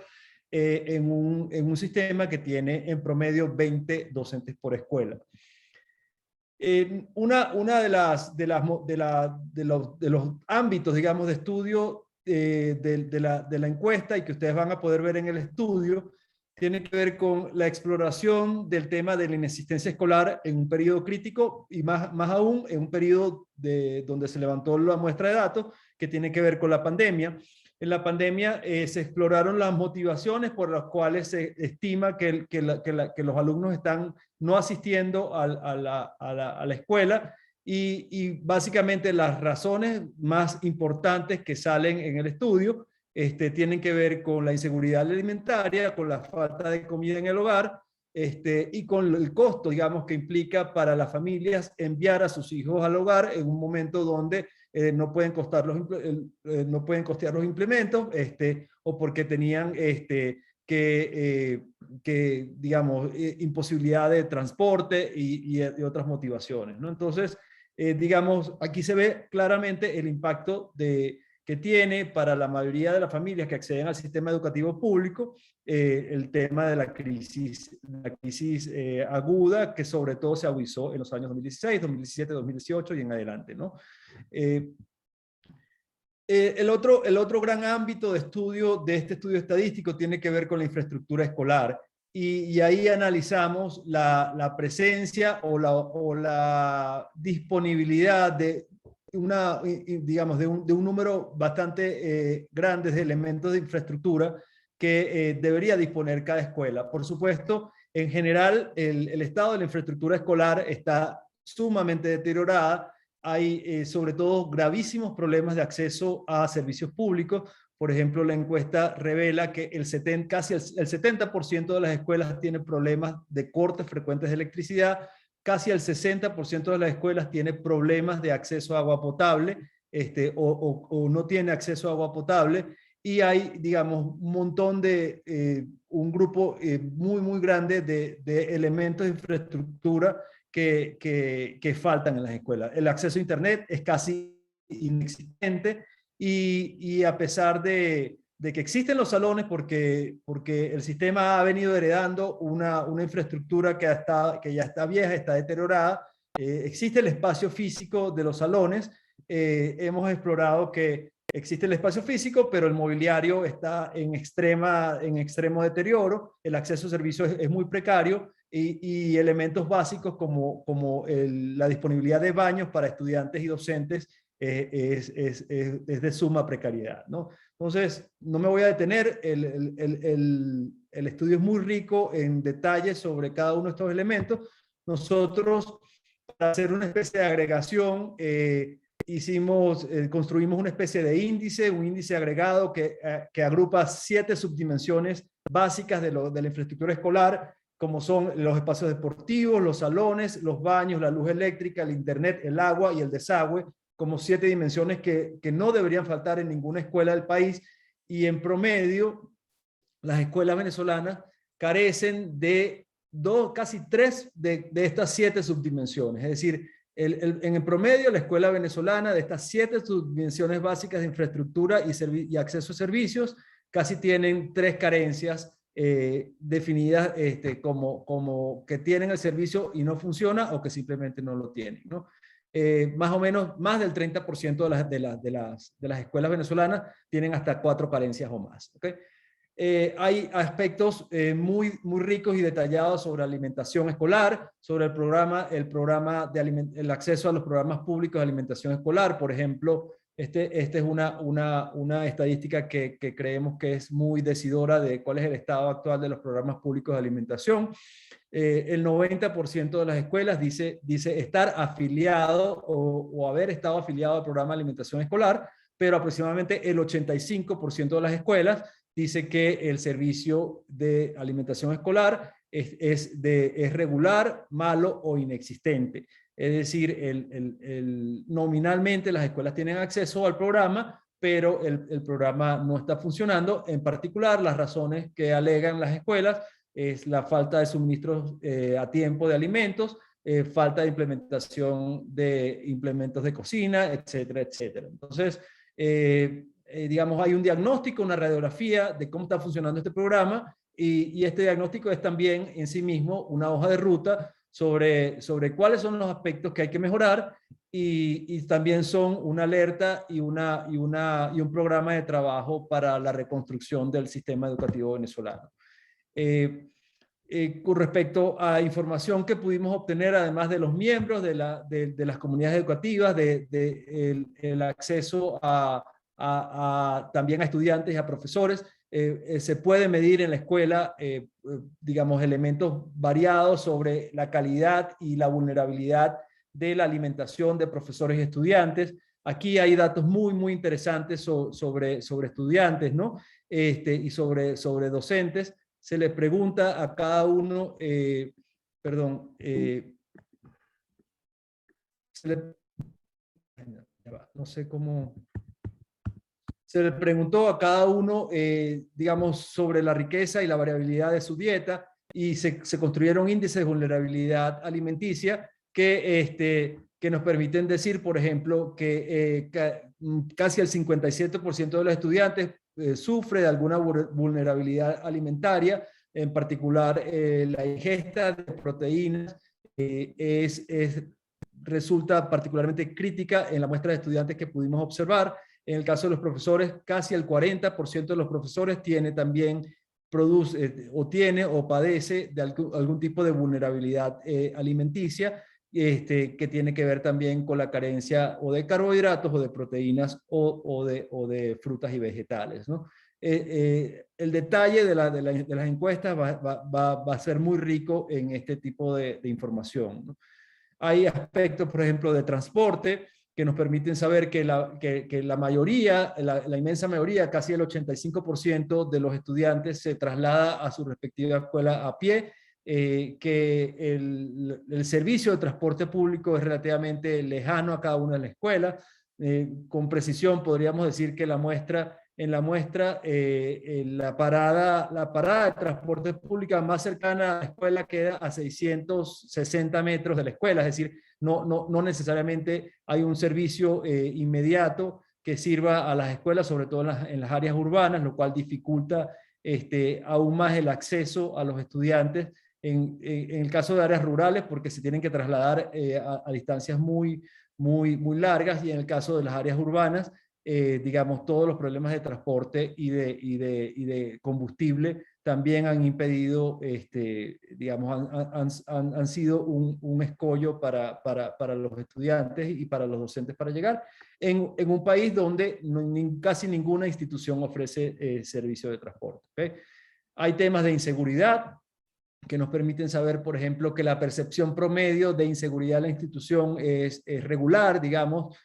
Speaker 6: en un sistema que tiene en promedio 20 docentes por escuela. Una de los ámbitos, digamos, de estudio de la encuesta, y que ustedes van a poder ver en el estudio, tiene que ver con la exploración del tema de la inexistencia escolar en un periodo crítico, y más aún en un periodo donde se levantó la muestra de datos, que tiene que ver con la pandemia. En la pandemia se exploraron las motivaciones por las cuales se estima que los alumnos están no asistiendo a la escuela, y básicamente las razones más importantes que salen en el estudio tienen que ver con la inseguridad alimentaria, con la falta de comida en el hogar, y con el costo, digamos, que implica para las familias enviar a sus hijos al hogar en un momento donde no pueden costear los implementos, o porque tenían digamos, imposibilidad de transporte y otras motivaciones, ¿no? Entonces, digamos, aquí se ve claramente el impacto que tiene para la mayoría de las familias que acceden al sistema educativo público el tema de la crisis aguda, que sobre todo se agudizó en los años 2016, 2017, 2018 y en adelante, ¿no? El otro gran ámbito de estudio de este estudio estadístico tiene que ver con la infraestructura escolar, y ahí analizamos la presencia o la disponibilidad de digamos, de un número bastante grande de elementos de infraestructura que debería disponer cada escuela. Por supuesto, en general, el estado de la infraestructura escolar está sumamente deteriorada. Hay sobre todo gravísimos problemas de acceso a servicios públicos. Por ejemplo, la encuesta revela que casi el 70% de las escuelas tienen problemas de cortes frecuentes de electricidad, casi el 60% de las escuelas tiene problemas de acceso a agua potable, o no tiene acceso a agua potable, y hay, digamos, un montón un grupo muy grande de elementos de infraestructura que faltan en las escuelas. El acceso a Internet es casi inexistente, y a pesar de que existen los salones, porque el sistema ha venido heredando una infraestructura que ya está vieja, está deteriorada, existe el espacio físico de los salones. Hemos explorado que existe el espacio físico, pero el mobiliario está en extremo deterioro, el acceso a servicios es muy precario, y elementos básicos como la disponibilidad de baños para estudiantes y docentes es de suma precariedad, ¿no? Entonces, no me voy a detener, el estudio es muy rico en detalles sobre cada uno de estos elementos. Nosotros, para hacer una especie de agregación, construimos una especie de índice, un índice agregado que agrupa 7 subdimensiones básicas de la infraestructura escolar, como son los espacios deportivos, los salones, los baños, la luz eléctrica, el internet, el agua y el desagüe, como 7 dimensiones que no deberían faltar en ninguna escuela del país. Y en promedio, las escuelas venezolanas carecen de casi 3 de estas 7 subdimensiones. Es decir, en el promedio, la escuela venezolana, de estas 7 subdimensiones básicas de infraestructura y acceso a servicios, casi tienen 3 carencias definidas como que tienen el servicio y no funciona, o que simplemente no lo tienen, ¿no? Más o menos, más del 30% de las escuelas venezolanas tienen hasta 4 carencias o más, ¿okay? Hay aspectos muy ricos y detallados sobre alimentación escolar, sobre el acceso a los programas públicos de alimentación escolar. Por ejemplo, esta es una estadística que creemos que es muy decidora de cuál es el estado actual de los programas públicos de alimentación. El 90% de las escuelas dice estar afiliado o haber estado afiliado al programa de alimentación escolar, pero aproximadamente el 85% de las escuelas dice que el servicio de alimentación escolar es regular, malo o inexistente. Es decir, nominalmente las escuelas tienen acceso al programa, pero el programa no está funcionando. En particular, las razones que alegan las escuelas es la falta de suministros a tiempo de alimentos, falta de implementación de implementos de cocina, etcétera, etcétera. Entonces, digamos, hay un diagnóstico, una radiografía de cómo está funcionando este programa y este diagnóstico es también en sí mismo una hoja de ruta sobre cuáles son los aspectos que hay que mejorar y también son una alerta y un programa de trabajo para la reconstrucción del sistema educativo venezolano. Con respecto a información que pudimos obtener, además de los miembros de las comunidades educativas, el acceso también a estudiantes y a profesores, se puede medir en la escuela, digamos, elementos variados sobre la calidad y la vulnerabilidad de la alimentación de profesores y estudiantes. Aquí hay datos muy, muy interesantes sobre estudiantes, ¿no? Y sobre docentes. Se les pregunta a cada uno, no sé cómo... Se le preguntó a cada uno, digamos, sobre la riqueza y la variabilidad de su dieta y se construyeron índices de vulnerabilidad alimenticia que nos permiten decir, por ejemplo, que casi el 57% de los estudiantes sufre de alguna vulnerabilidad alimentaria, en particular la ingesta de proteínas resulta particularmente crítica en la muestra de estudiantes que pudimos observar. En el caso de los profesores, casi el 40% de los profesores tiene también, tiene o padece de algún tipo de vulnerabilidad alimenticia, que tiene que ver también con la carencia o de carbohidratos o de proteínas o de frutas y vegetales, ¿no? El detalle de las encuestas va a ser muy rico en este tipo de información, ¿no? Hay aspectos, por ejemplo, de transporte, que nos permiten saber que la mayoría, la inmensa mayoría, casi el 85% de los estudiantes se traslada a su respectiva escuela a pie, que el servicio de transporte público es relativamente lejano a cada una de las escuelas. Con precisión podríamos decir que en la muestra, la parada de transporte público más cercana a la escuela queda a 660 metros de la escuela, es decir, no necesariamente hay un servicio inmediato que sirva a las escuelas, sobre todo en las áreas urbanas, lo cual dificulta aún más el acceso a los estudiantes en el caso de áreas rurales, porque se tienen que trasladar a distancias muy largas, y en el caso de las áreas urbanas, digamos, todos los problemas de transporte y de combustible también han impedido, digamos, han sido un escollo para los estudiantes y para los docentes para llegar en un país donde casi ninguna institución ofrece servicio de transporte. ¿Okay? Hay temas de inseguridad que nos permiten saber, por ejemplo, que la percepción promedio de inseguridad de la institución es regular, digamos,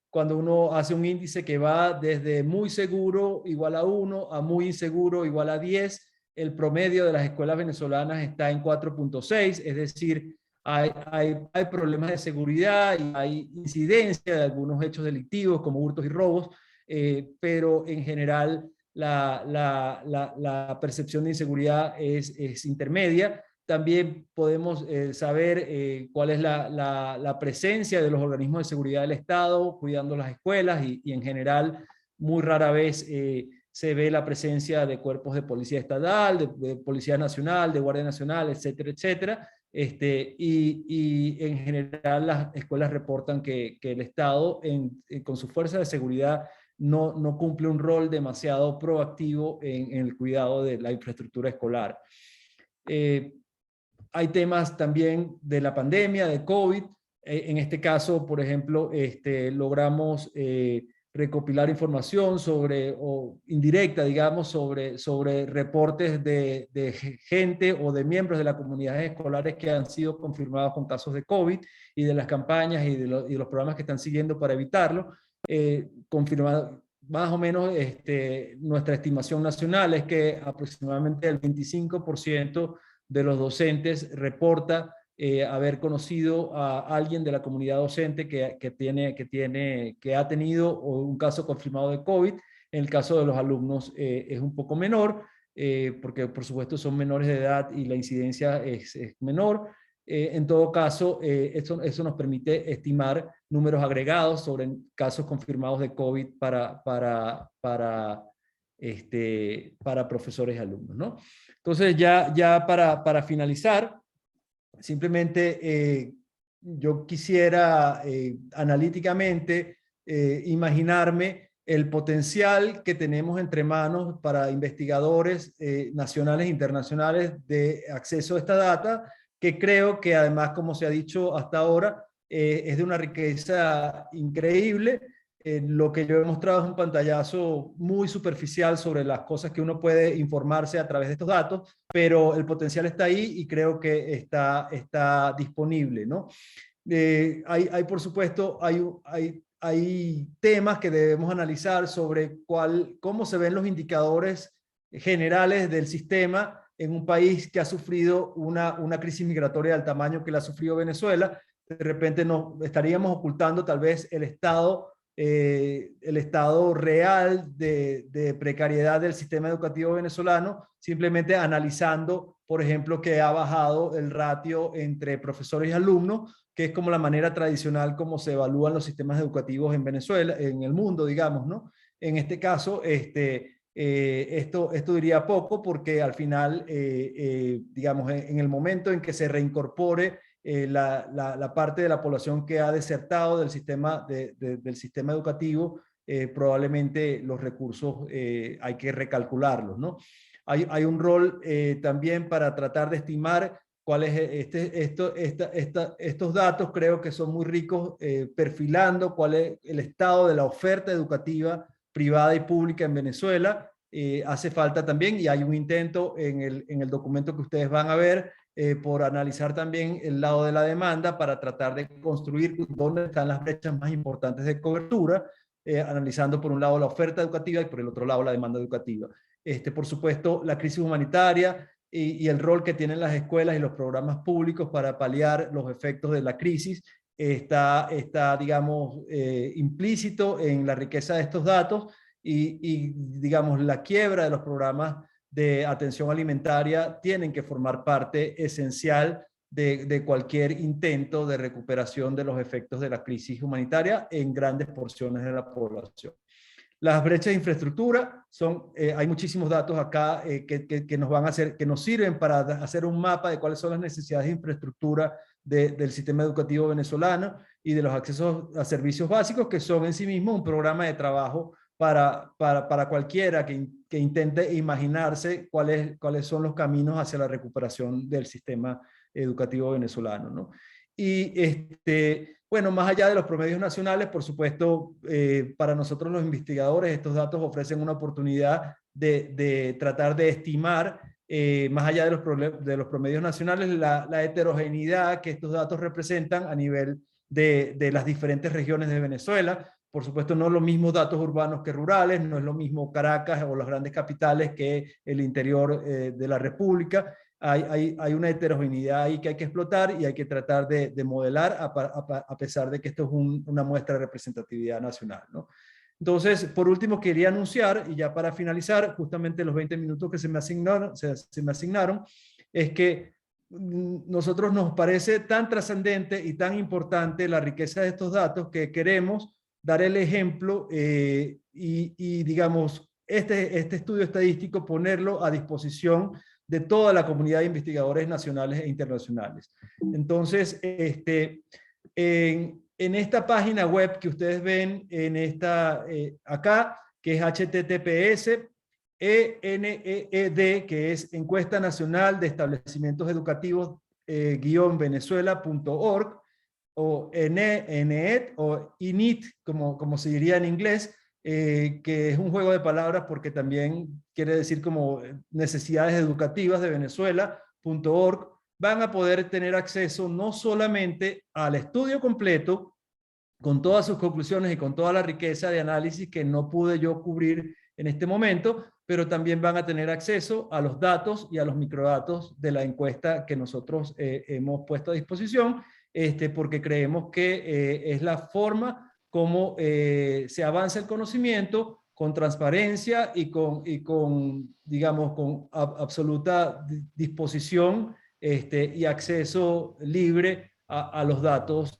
Speaker 6: cuando uno hace un índice que va desde muy seguro igual a 1 a muy inseguro igual a 10, el promedio de las escuelas venezolanas está en 4.6, es decir, hay problemas de seguridad y hay incidencia de algunos hechos delictivos como hurtos y robos, pero en general la percepción de inseguridad es intermedia. También podemos saber cuál es la presencia de los organismos de seguridad del Estado cuidando las escuelas y en general muy rara vez se ve la presencia de cuerpos de policía estatal, de policía nacional, de guardia nacional, etcétera, etcétera. Y en general las escuelas reportan que el Estado con su fuerza de seguridad no cumple un rol demasiado proactivo en el cuidado de la infraestructura escolar. Hay temas también de la pandemia, de COVID. En este caso, por ejemplo, logramos recopilar información indirecta, digamos, sobre reportes de gente o de miembros de las comunidades escolares que han sido confirmados con casos de COVID y de las campañas y de los programas que están siguiendo para evitarlo. Confirmado, más o menos nuestra estimación nacional es que aproximadamente el 25% de los docentes reporta haber conocido a alguien de la comunidad docente que ha tenido un caso confirmado de COVID. En el caso de los alumnos es un poco menor. porque por supuesto son menores de edad y la incidencia es menor. En todo caso, eso nos permite estimar números agregados sobre casos confirmados de COVID para profesores y alumnos, ¿no? Entonces, ya para finalizar, simplemente yo quisiera analíticamente imaginarme el potencial que tenemos entre manos para investigadores nacionales e internacionales de acceso a esta data, que creo que además, como se ha dicho hasta ahora, es de una riqueza increíble. Lo que yo he mostrado es un pantallazo muy superficial sobre las cosas que uno puede informarse a través de estos datos, pero el potencial está ahí y creo que está disponible, ¿no? Hay por supuesto, hay temas que debemos analizar sobre cómo se ven los indicadores generales del sistema en un país que ha sufrido una crisis migratoria del tamaño que la ha sufrido Venezuela. De repente nos estaríamos ocultando tal vez el estado real de precariedad del sistema educativo venezolano, simplemente analizando, por ejemplo, que ha bajado el ratio entre profesores y alumnos, que es como la manera tradicional como se evalúan los sistemas educativos en Venezuela, en el mundo, digamos, ¿no? En este caso, esto diría poco, porque al final, digamos, en el momento en que se reincorpore la parte de la población que ha desertado del sistema educativo, probablemente los recursos hay que recalcularlos, ¿no? Hay un rol también para tratar de estimar cuál es estos datos. Creo que son muy ricos perfilando cuál es el estado de la oferta educativa privada y pública en Venezuela. Hace falta también, y hay un intento en el documento que ustedes van a ver, por analizar también el lado de la demanda para tratar de construir dónde están las brechas más importantes de cobertura, analizando por un lado la oferta educativa y por el otro lado la demanda educativa. Por supuesto, la crisis humanitaria y el rol que tienen las escuelas y los programas públicos para paliar los efectos de la crisis está digamos, implícito en la riqueza de estos datos y digamos, la quiebra de los programas de atención alimentaria tienen que formar parte esencial de cualquier intento de recuperación de los efectos de la crisis humanitaria en grandes porciones de la población. Las brechas de infraestructura hay muchísimos datos acá que nos van a hacer, que nos sirven para hacer un mapa de cuáles son las necesidades de infraestructura del sistema educativo venezolano y de los accesos a servicios básicos, que son en sí mismos un programa de trabajo para cualquiera que intente imaginarse cuáles son los caminos hacia la recuperación del sistema educativo venezolano, ¿no? Y bueno, más allá de los promedios nacionales, por supuesto, para nosotros los investigadores, estos datos ofrecen una oportunidad de tratar de estimar, más allá de los promedios nacionales, la heterogeneidad que estos datos representan a nivel de las diferentes regiones de Venezuela. Por supuesto, no los mismos datos urbanos que rurales, no es lo mismo Caracas o las grandes capitales que el interior de la República. Hay una heterogeneidad ahí que hay que explotar y hay que tratar de modelar a pesar de que esto es una muestra de representatividad nacional, ¿no? Entonces, por último, quería anunciar, y ya para finalizar, justamente los 20 minutos que se me asignaron, es que nosotros nos parece tan trascendente y tan importante la riqueza de estos datos que queremos dar el ejemplo y digamos, este estudio estadístico ponerlo a disposición de toda la comunidad de investigadores nacionales e internacionales. Entonces, en esta página web que ustedes ven acá, que es https://ENEED, que es Encuesta Nacional de Establecimientos Educativos -venezuela.org, o ENEED o INIT, como se diría en inglés, que es un juego de palabras porque también quiere decir como necesidades educativas de Venezuela.org, van a poder tener acceso no solamente al estudio completo, con todas sus conclusiones y con toda la riqueza de análisis que no pude yo cubrir en este momento, pero también van a tener acceso a los datos y a los microdatos de la encuesta que nosotros hemos puesto a disposición, porque creemos que es la forma como se avanza el conocimiento con transparencia y con digamos, con absoluta disposición y acceso libre a los datos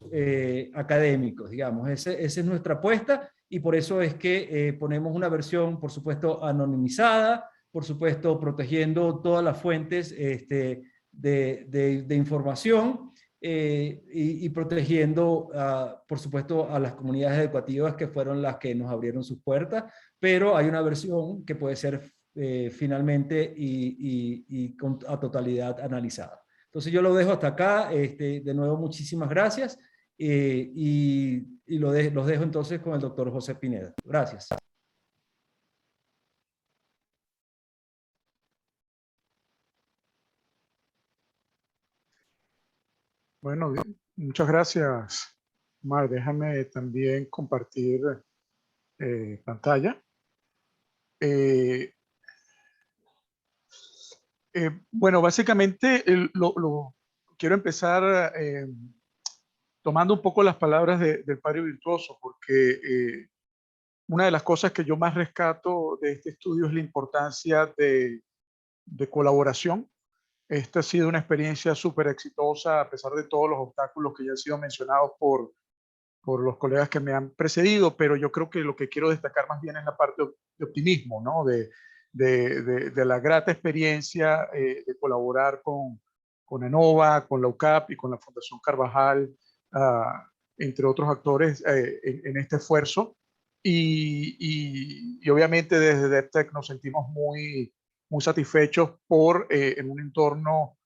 Speaker 6: académicos, digamos. Esa es nuestra apuesta y por eso es que ponemos una versión, por supuesto, anonimizada, por supuesto, protegiendo todas las fuentes de información y protegiendo, por supuesto, a las comunidades educativas que fueron las que nos abrieron sus puertas, pero hay una versión que puede ser finalmente a totalidad analizada. Entonces yo lo dejo hasta acá. De nuevo, muchísimas gracias y los dejo entonces con el doctor José Pineda. Gracias.
Speaker 5: Bueno, muchas gracias, Omar. Déjame también compartir pantalla. Bueno, básicamente quiero empezar tomando un poco las palabras del padre Virtuoso, porque una de las cosas que yo más rescato de este estudio es la importancia de colaboración. Esta ha sido una experiencia súper exitosa a pesar de todos los obstáculos que ya han sido mencionados por los colegas que me han precedido, pero yo creo que lo que quiero destacar más bien es la parte de optimismo, ¿no? De la grata experiencia de colaborar con ENOVA, con la UCAP y con la Fundación Carvajal, entre otros actores en este esfuerzo. Y obviamente desde DevTech nos sentimos muy satisfechos por en un entorno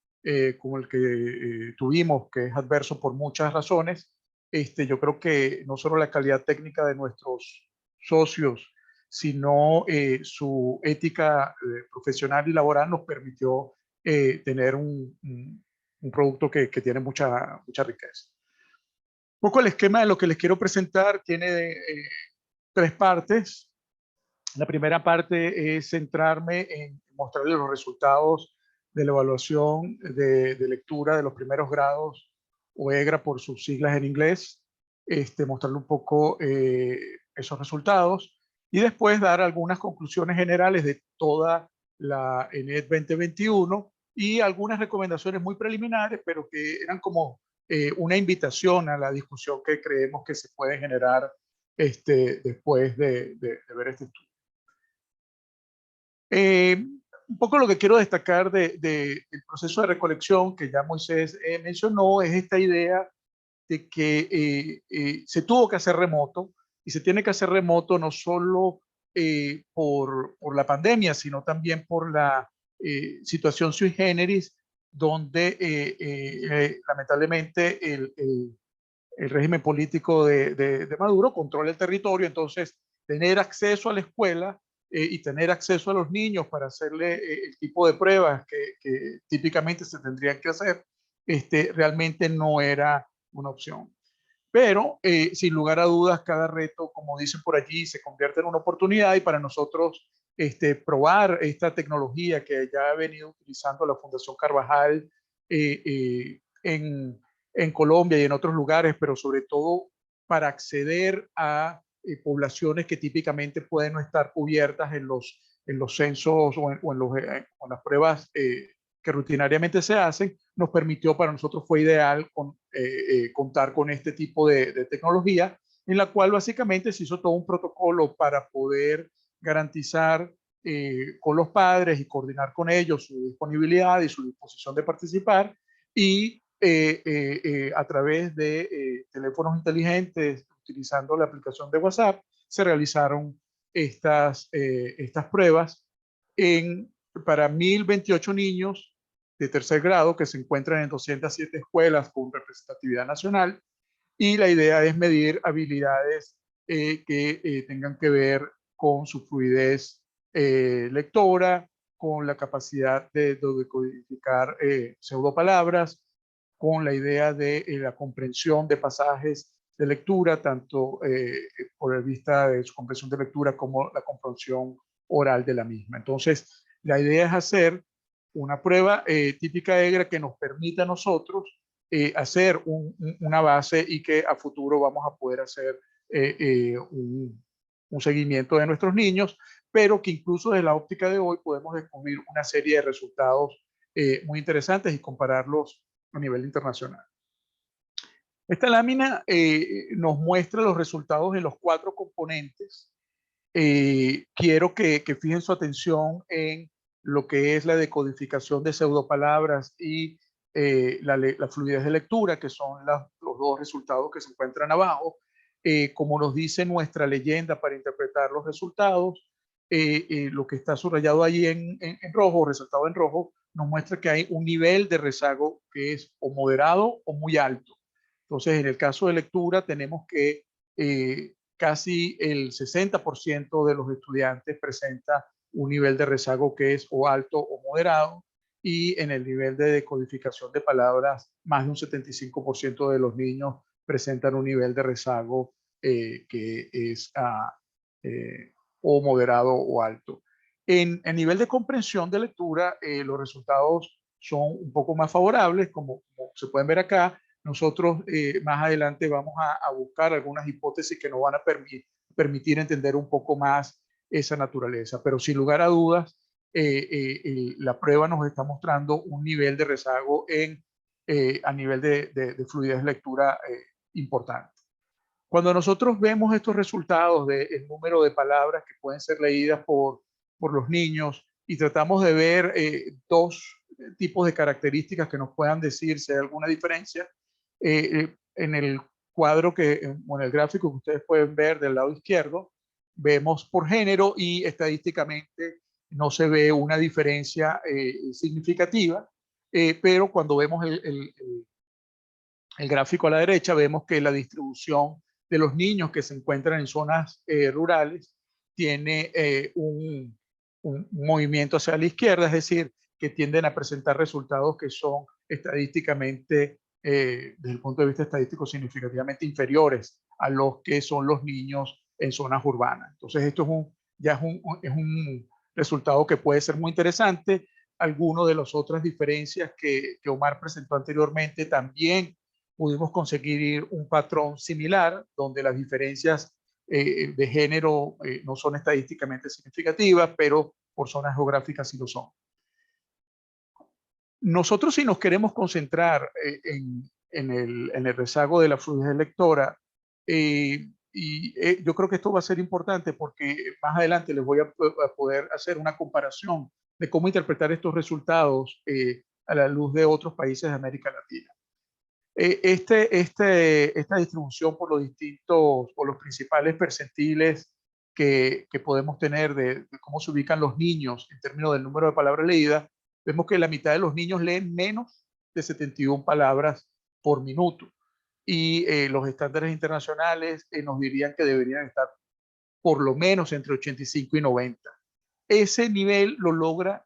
Speaker 5: como el que tuvimos, que es adverso por muchas razones. Yo creo que no solo la calidad técnica de nuestros socios, sino su ética profesional y laboral nos permitió tener un producto que tiene mucha riqueza. Un poco el esquema de lo que les quiero presentar tiene 3 partes. La primera parte es centrarme en mostrarles los resultados de la evaluación de lectura de los primeros grados, o EGRA por sus siglas en inglés, mostrarle un poco esos resultados y después dar algunas conclusiones generales de toda la ENED 2021 y algunas recomendaciones muy preliminares, pero que eran como una invitación a la discusión que creemos que se puede generar después de ver este estudio. Un poco lo que quiero destacar del proceso de recolección que ya Moisés mencionó es esta idea de que se tuvo que hacer remoto y se tiene que hacer remoto no solo por la pandemia, sino también por la situación sui generis, donde lamentablemente el régimen político de Maduro controla el territorio. Entonces tener acceso a la escuela y tener acceso a los niños para hacerle el tipo de pruebas que típicamente se tendrían que hacer, realmente no era una opción. Pero sin lugar a dudas, cada reto, como dicen por allí, se convierte en una oportunidad, y para nosotros probar esta tecnología que ya ha venido utilizando la Fundación Carvajal en Colombia y en otros lugares, pero sobre todo para acceder a poblaciones que típicamente pueden no estar cubiertas en los censos o en las pruebas que rutinariamente se hacen, nos permitió, para nosotros fue ideal contar con este tipo de tecnología, en la cual básicamente se hizo todo un protocolo para poder garantizar con los padres y coordinar con ellos su disponibilidad y su disposición de participar, y a través de teléfonos inteligentes, utilizando la aplicación de WhatsApp, se realizaron estas pruebas para 1028 niños de tercer grado que se encuentran en 207 escuelas con representatividad nacional, y la idea es medir habilidades que tengan que ver con su fluidez lectora, con la capacidad de decodificar pseudopalabras, con la idea de la comprensión de pasajes de lectura, tanto por el vista de su comprensión de lectura como la comprensión oral de la misma. Entonces, la idea es hacer una prueba típica EGRA que nos permita a nosotros hacer una base, y que a futuro vamos a poder hacer un seguimiento de nuestros niños, pero que incluso desde la óptica de hoy podemos descubrir una serie de resultados muy interesantes y compararlos a nivel internacional. Esta lámina nos muestra los resultados en los 4 componentes. Quiero que fijen su atención en lo que es la decodificación de pseudopalabras y la fluidez de lectura, que son los 2 resultados que se encuentran abajo. Como nos dice nuestra leyenda para interpretar los resultados, lo que está subrayado ahí en rojo, resaltado en rojo, nos muestra que hay un nivel de rezago que es o moderado o muy alto. Entonces, en el caso de lectura, tenemos que casi el 60% de los estudiantes presenta un nivel de rezago que es o alto o moderado, y en el nivel de decodificación de palabras, más de un 75% de los niños presentan un nivel de rezago que es o moderado o alto. En nivel de comprensión de lectura, los resultados son un poco más favorables, como se pueden ver acá. Nosotros más adelante vamos a buscar algunas hipótesis que nos van a permitir entender un poco más esa naturaleza, pero sin lugar a dudas, la prueba nos está mostrando un nivel de rezago a nivel de fluidez de lectura importante. Cuando nosotros vemos estos resultados del número de palabras que pueden ser leídas por los niños y tratamos de ver 2 tipos de características que nos puedan decir si hay alguna diferencia, en el cuadro o en el gráfico que ustedes pueden ver del lado izquierdo, vemos por género y estadísticamente no se ve una diferencia significativa, pero cuando vemos el gráfico a la derecha, vemos que la distribución de los niños que se encuentran en zonas rurales tiene un movimiento hacia la izquierda, es decir, que tienden a presentar resultados que son estadísticamente, desde el punto de vista estadístico, significativamente inferiores a los que son los niños en zonas urbanas. Entonces, esto ya es un resultado que puede ser muy interesante. Algunas de las otras diferencias que Omar presentó anteriormente también pudimos conseguir un patrón similar, donde las diferencias de género no son estadísticamente significativas, pero por zonas geográficas sí lo son. Nosotros, si nos queremos concentrar en el rezago de la fluidez lectora, yo creo que esto va a ser importante porque más adelante les voy a poder hacer una comparación de cómo interpretar estos resultados a la luz de otros países de América Latina. Esta distribución por los principales percentiles que podemos tener de cómo se ubican los niños en términos del número de palabras leídas, vemos que la mitad de los niños leen menos de 71 palabras por minuto. Y los estándares internacionales nos dirían que deberían estar por lo menos entre 85 y 90. Ese nivel lo logra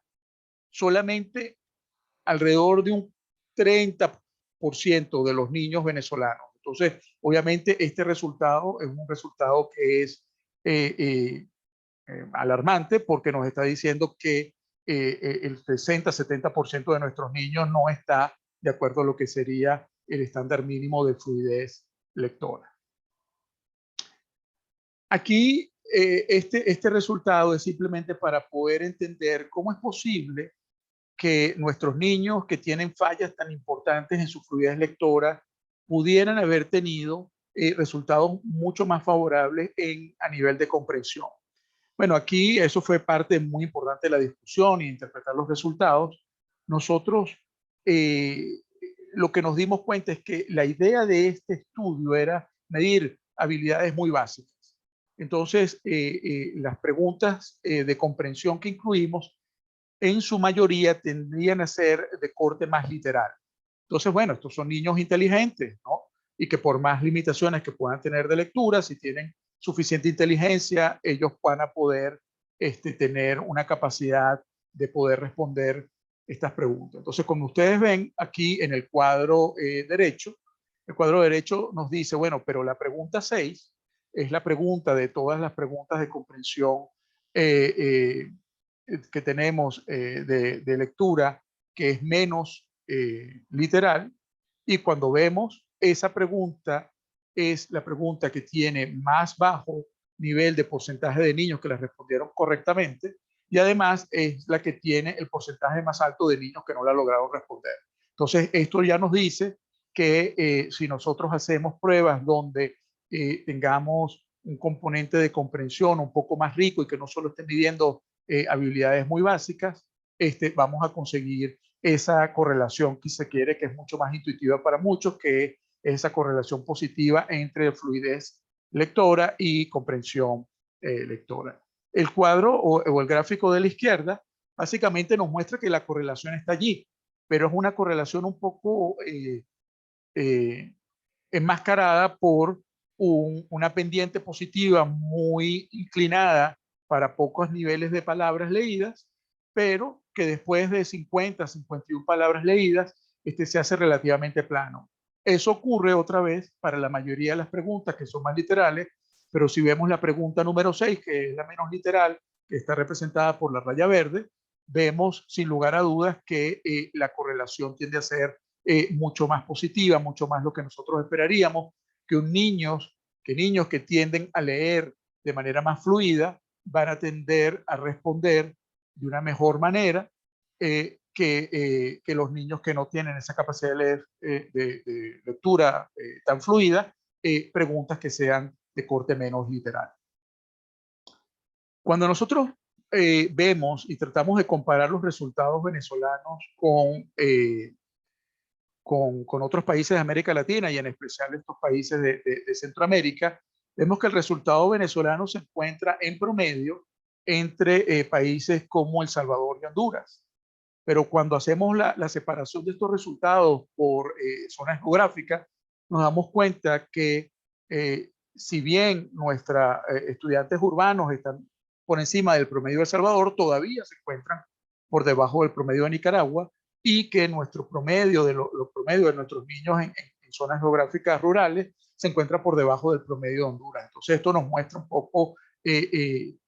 Speaker 5: solamente alrededor de un 30% de los niños venezolanos. Entonces, obviamente, este resultado es un resultado que es alarmante, porque nos está diciendo que el 60-70% de nuestros niños no está de acuerdo a lo que sería el estándar mínimo de fluidez lectora. Aquí, este resultado es simplemente para poder entender cómo es posible que nuestros niños que tienen fallas tan importantes en su fluidez lectora pudieran haber tenido resultados mucho más favorables a nivel de comprensión. Bueno, aquí eso fue parte muy importante de la discusión y interpretar los resultados. Nosotros lo que nos dimos cuenta es que la idea de este estudio era medir habilidades muy básicas. Entonces, las preguntas de comprensión que incluimos en su mayoría tendrían a ser de corte más literal. Entonces, bueno, estos son niños inteligentes, ¿no? Y que por más limitaciones que puedan tener de lectura, si tienen suficiente inteligencia, ellos van a poder tener una capacidad de poder responder estas preguntas. Entonces, como ustedes ven aquí en el cuadro derecho, el cuadro derecho nos dice, bueno, pero la pregunta 6 es la pregunta de todas las preguntas de comprensión que tenemos de lectura, que es menos literal, y cuando vemos esa pregunta, es la pregunta que tiene más bajo nivel de porcentaje de niños que les respondieron correctamente, y además es la que tiene el porcentaje más alto de niños que no la lograron responder. Entonces, esto ya nos dice que si nosotros hacemos pruebas donde tengamos un componente de comprensión un poco más rico y que no solo esté midiendo habilidades muy básicas, vamos a conseguir esa correlación que se quiere, que es mucho más intuitiva para muchos, que es esa correlación positiva entre fluidez lectora y comprensión lectora. El cuadro o el gráfico de la izquierda básicamente nos muestra que la correlación está allí, pero es una correlación un poco enmascarada por una pendiente positiva muy inclinada para pocos niveles de palabras leídas, pero que después de 50, 51 palabras leídas, se hace relativamente plano. Eso ocurre otra vez para la mayoría de las preguntas que son más literales, pero si vemos la pregunta número 6, que es la menos literal, que está representada por la raya verde, vemos sin lugar a dudas que la correlación tiende a ser mucho más positiva, mucho más lo que nosotros esperaríamos, que niños que tienden a leer de manera más fluida van a tender a responder de una mejor manera que los niños que no tienen esa capacidad de leer, de lectura tan fluida, preguntas que sean de corte menos literal. Cuando nosotros vemos y tratamos de comparar los resultados venezolanos con otros países de América Latina y en especial estos países de Centroamérica, vemos que el resultado venezolano se encuentra en promedio entre países como El Salvador y Honduras. Pero cuando hacemos la separación de estos resultados por zonas geográficas, nos damos cuenta que si bien nuestros estudiantes urbanos están por encima del promedio de El Salvador, todavía se encuentran por debajo del promedio de Nicaragua, y que nuestro promedio los promedios de nuestros niños en zonas geográficas rurales se encuentra por debajo del promedio de Honduras. Entonces esto nos muestra un poco el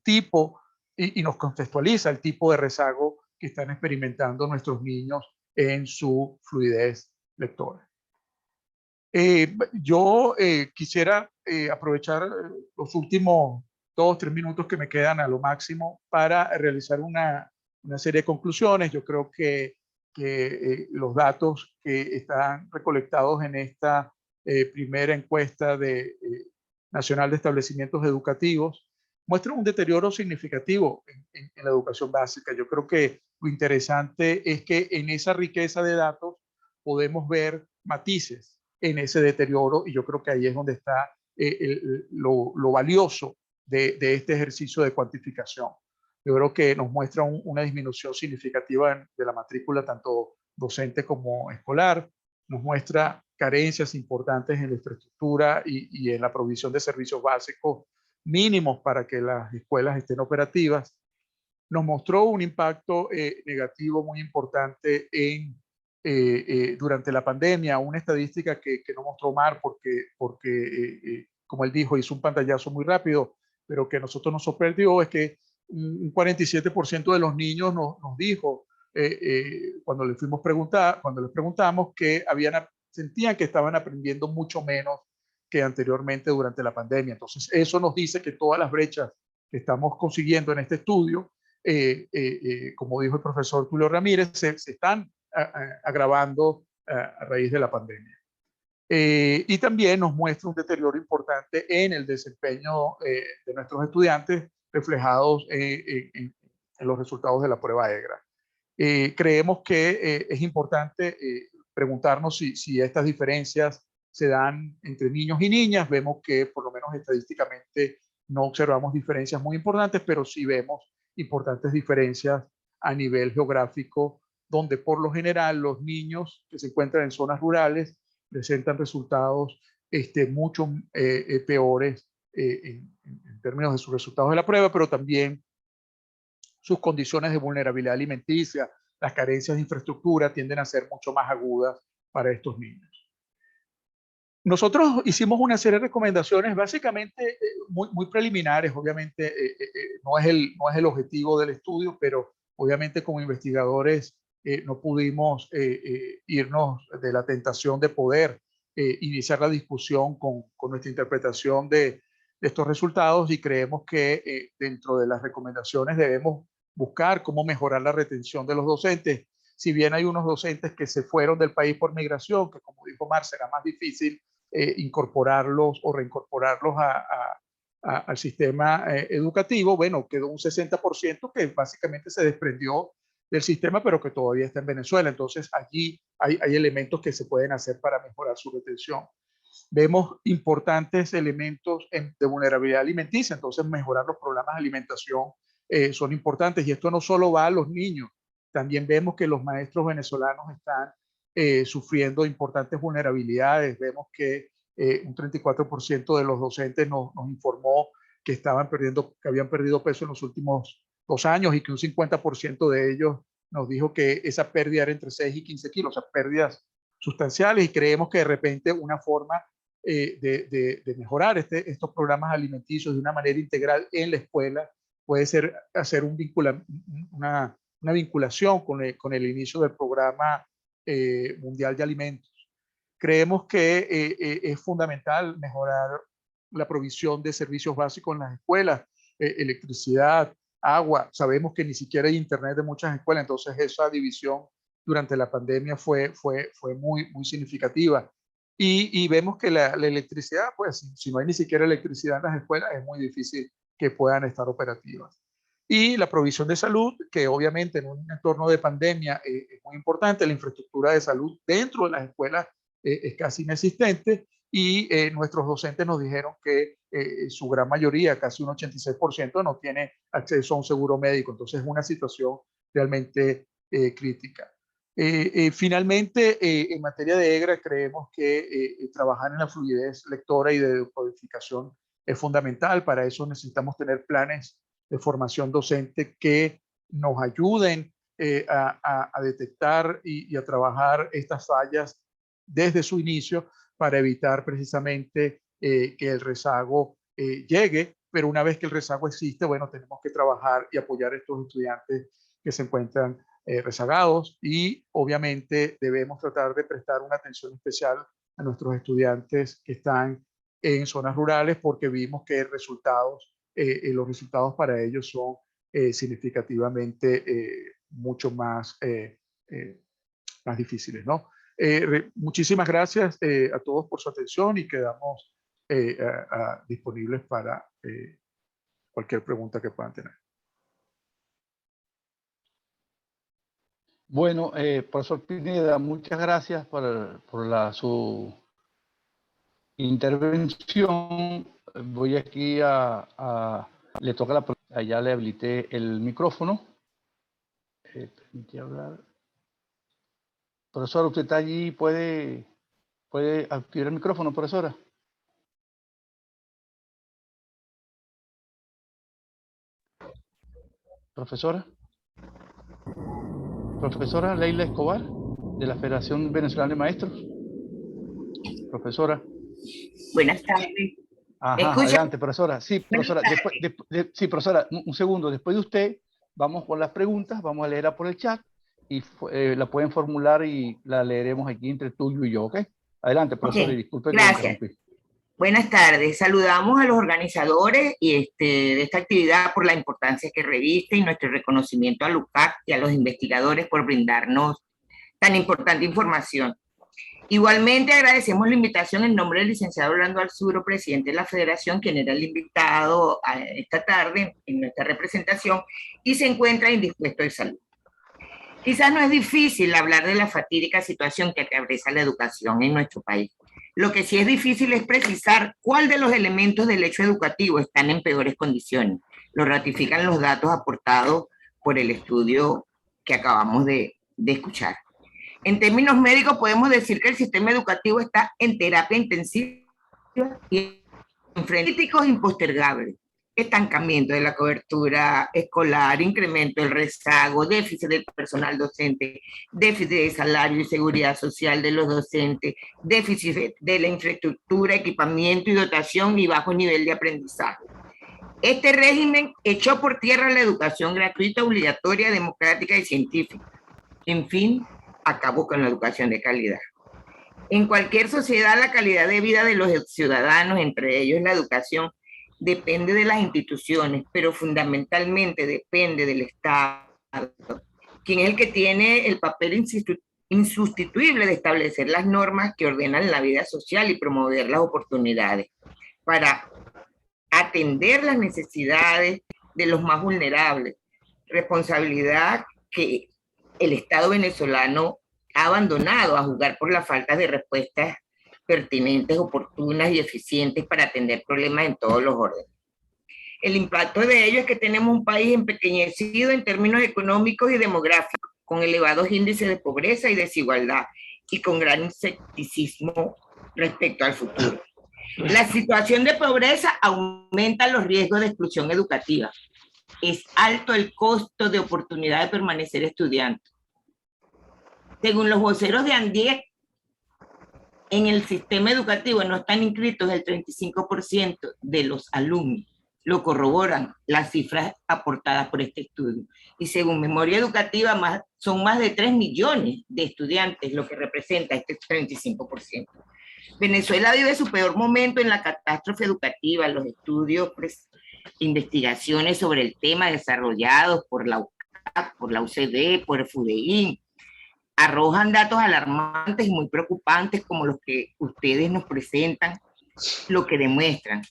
Speaker 5: tipo y nos contextualiza el tipo de rezago que están experimentando nuestros niños en su fluidez lectora. Yo quisiera aprovechar los últimos 2-3 minutos que me quedan a lo máximo para realizar una serie de conclusiones. Yo creo que los datos que están recolectados en esta primera encuesta nacional de establecimientos educativos muestran un deterioro significativo en la educación básica. Yo creo que lo interesante es que en esa riqueza de datos podemos ver matices en ese deterioro, y yo creo que ahí es donde está lo valioso de este ejercicio de cuantificación. Yo creo que nos muestra una disminución significativa de la matrícula tanto docente como escolar, nos muestra carencias importantes en la infraestructura y en la provisión de servicios básicos mínimos para que las escuelas estén operativas. Nos mostró un impacto negativo muy importante durante la pandemia, una estadística que no mostró Omar porque como él dijo, hizo un pantallazo muy rápido, pero que a nosotros nos sorprendió, es que un 47% de los niños nos dijo, cuando les preguntamos, que sentían que estaban aprendiendo mucho menos que anteriormente durante la pandemia. Entonces, eso nos dice que todas las brechas que estamos consiguiendo en este estudio, como dijo el profesor Tulio Ramírez, se están agravando a raíz de la pandemia. Y también nos muestra un deterioro importante en el desempeño de nuestros estudiantes reflejados en los resultados de la prueba EGRA. Creemos que es importante preguntarnos si estas diferencias se dan entre niños y niñas. Vemos que por lo menos estadísticamente no observamos diferencias muy importantes, pero sí vemos importantes diferencias a nivel geográfico, donde por lo general los niños que se encuentran en zonas rurales presentan resultados mucho peores en términos de sus resultados de la prueba, pero también sus condiciones de vulnerabilidad alimenticia, las carencias de infraestructura tienden a ser mucho más agudas para estos niños. Nosotros hicimos una serie de recomendaciones básicamente muy preliminares. Obviamente no es el objetivo del estudio, pero obviamente como investigadores no pudimos irnos de la tentación de poder iniciar la discusión con nuestra interpretación de estos resultados y creemos que dentro de las recomendaciones debemos buscar cómo mejorar la retención de los docentes. Si bien hay unos docentes que se fueron del país por migración, que como dijo Mar, será más difícil incorporarlos o reincorporarlos al sistema educativo, bueno, quedó un 60% que básicamente se desprendió del sistema, pero que todavía está en Venezuela. Entonces allí hay elementos que se pueden hacer para mejorar su retención. Vemos importantes elementos de vulnerabilidad alimenticia, entonces mejorar los programas de alimentación son importantes, y esto no solo va a los niños, también vemos que los maestros venezolanos están sufriendo importantes vulnerabilidades. Vemos que un 34% de los docentes nos informó que habían perdido peso en los últimos 2 años, y que un 50% de ellos nos dijo que esa pérdida era entre 6 y 15 kilos, o sea, pérdidas sustanciales, y creemos que de repente una forma de mejorar estos programas alimenticios de una manera integral en la escuela puede ser hacer una vinculación con el inicio del programa mundial de alimentos. Creemos que es fundamental mejorar la provisión de servicios básicos en las escuelas, electricidad, agua. Sabemos que ni siquiera hay internet de muchas escuelas, entonces esa división durante la pandemia fue muy significativa. Y vemos que la electricidad, pues si no hay ni siquiera electricidad en las escuelas, es muy difícil que puedan estar operativas. Y la provisión de salud, que obviamente en un entorno de pandemia es muy importante. La infraestructura de salud dentro de las escuelas es casi inexistente, y nuestros docentes nos dijeron que su gran mayoría, casi un 86%, no tiene acceso a un seguro médico. Entonces es una situación realmente crítica. Finalmente, en materia de EGRA, creemos que trabajar en la fluidez lectora y de codificación es fundamental. Para eso necesitamos tener planes de formación docente que nos ayuden a detectar y a trabajar estas fallas desde su inicio, para evitar precisamente que el rezago llegue. Pero una vez que el rezago existe, bueno, tenemos que trabajar y apoyar a estos estudiantes que se encuentran rezagados, y obviamente debemos tratar de prestar una atención especial a nuestros estudiantes que están en zonas rurales, porque vimos que los resultados para ellos son significativamente mucho más difíciles, ¿no? Muchísimas gracias a todos por su atención, y quedamos disponibles para cualquier pregunta que puedan tener.
Speaker 3: Bueno, profesor Pineda, muchas gracias por su intervención. Voy aquí le toca allá le habilité el micrófono. Permite hablar. Profesora, usted está allí, puede activar el micrófono, profesora. Profesora Leila Escobar, de la Federación Venezolana de Maestros. Profesora.
Speaker 7: Buenas tardes.
Speaker 3: Ajá, adelante, profesora. Sí, profesora, sí, profesora, un segundo. Después de usted, vamos con las preguntas, vamos a leerla por el chat, y la pueden formular y la leeremos aquí entre tú y yo, ¿ok? Adelante, profesora, y disculpe que
Speaker 7: interrumpí. Buenas tardes. Saludamos a los organizadores de esta actividad por la importancia que reviste, y nuestro reconocimiento al UCAC y a los investigadores por brindarnos tan importante información. Igualmente agradecemos la invitación en nombre del licenciado Orlando Arzuro, presidente de la Federación, quien era el invitado esta tarde en nuestra representación y se encuentra indispuesto de salud. Quizás no es difícil hablar de la fatídica situación que atraviesa la educación en nuestro país. Lo que sí es difícil es precisar cuál de los elementos del hecho educativo están en peores condiciones. Lo ratifican los datos aportados por el estudio que acabamos de escuchar. En términos médicos, podemos decir que el sistema educativo está en terapia intensiva y en críticos impostergables. Estancamiento de la cobertura escolar, incremento del rezago, déficit del personal docente, déficit de salario y seguridad social de los docentes, déficit de la infraestructura, equipamiento y dotación, y bajo nivel de aprendizaje. Este régimen echó por tierra la educación gratuita, obligatoria, democrática y científica. En fin, acabó con la educación de calidad. En cualquier sociedad, la calidad de vida de los ciudadanos, entre ellos la educación, depende de las instituciones, pero fundamentalmente depende del Estado, quien es el que tiene el papel insustituible de establecer las normas que ordenan la vida social y promover las oportunidades para atender las necesidades de los más vulnerables. Responsabilidad que el Estado venezolano ha abandonado a jugar por la falta de respuestas pertinentes, oportunas y eficientes para atender problemas en todos los órdenes. El impacto de ello es que tenemos un país empequeñecido en términos económicos y demográficos, con elevados índices de pobreza y desigualdad, y con gran escepticismo respecto al futuro. La situación de pobreza aumenta los riesgos de exclusión educativa. Es alto el costo de oportunidad de permanecer estudiante. Según los voceros de ANDIEC, en el sistema educativo no están inscritos el 35% de los alumnos. Lo corroboran las cifras aportadas por este estudio. Y según Memoria Educativa, son más de 3 millones de estudiantes, lo que representa este 35%. Venezuela vive su peor momento en la catástrofe educativa. Los estudios, investigaciones sobre el tema desarrollados por la UCAP, por la UCD, por el FUDEIN, arrojan datos alarmantes y muy preocupantes como los que ustedes nos presentan, lo que demuestran.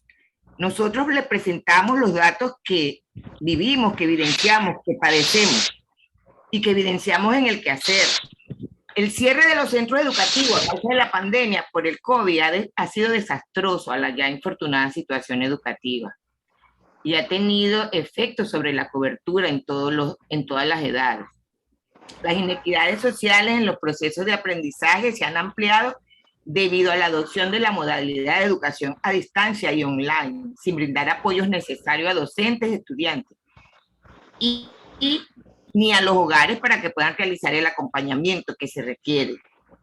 Speaker 7: Nosotros les presentamos los datos que vivimos, que evidenciamos, que padecemos y que evidenciamos en el quehacer. El cierre de los centros educativos a causa de la pandemia por el COVID ha sido desastroso a la ya infortunada situación educativa y ha tenido efectos sobre la cobertura en todas las edades. Las inequidades sociales en los procesos de aprendizaje se han ampliado debido a la adopción de la modalidad de educación a distancia y online, sin brindar apoyos necesarios a docentes y estudiantes, y ni a los hogares para que puedan realizar el acompañamiento que se requiere.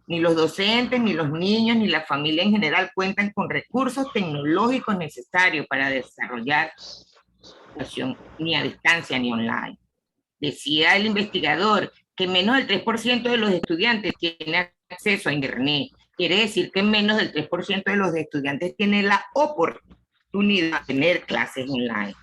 Speaker 7: Ni los docentes, ni los niños, ni la familia en general cuentan con recursos tecnológicos necesarios para desarrollar educación ni a distancia ni online. Decía el investigador que menos del 3% de los estudiantes tienen acceso a Internet. Quiere decir que menos del 3% de los estudiantes tienen la oportunidad de tener clases online.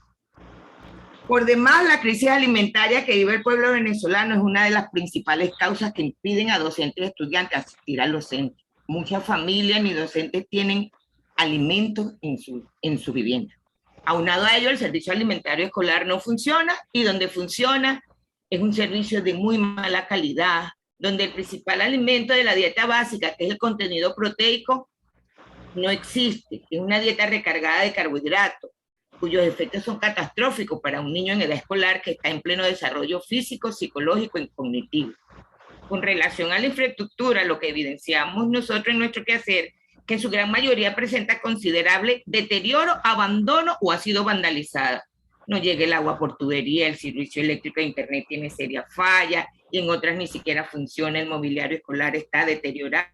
Speaker 7: Por demás, la crisis alimentaria que vive el pueblo venezolano es una de las principales causas que impiden a docentes y estudiantes asistir a los centros. Muchas familias ni docentes tienen alimentos en su vivienda. Aunado a ello, el servicio alimentario escolar no funciona, y donde funciona es un servicio de muy mala calidad, donde el principal alimento de la dieta básica, que es el contenido proteico, no existe. Es una dieta recargada de carbohidratos, cuyos efectos son catastróficos para un niño en edad escolar que está en pleno desarrollo físico, psicológico y cognitivo. Con relación a la infraestructura, lo que evidenciamos nosotros en nuestro quehacer, que en su gran mayoría presenta considerable deterioro, abandono o ha sido vandalizada. No llega el agua por tubería, el servicio eléctrico de internet tiene serias fallas, y en otras ni siquiera funciona, el mobiliario escolar está deteriorado,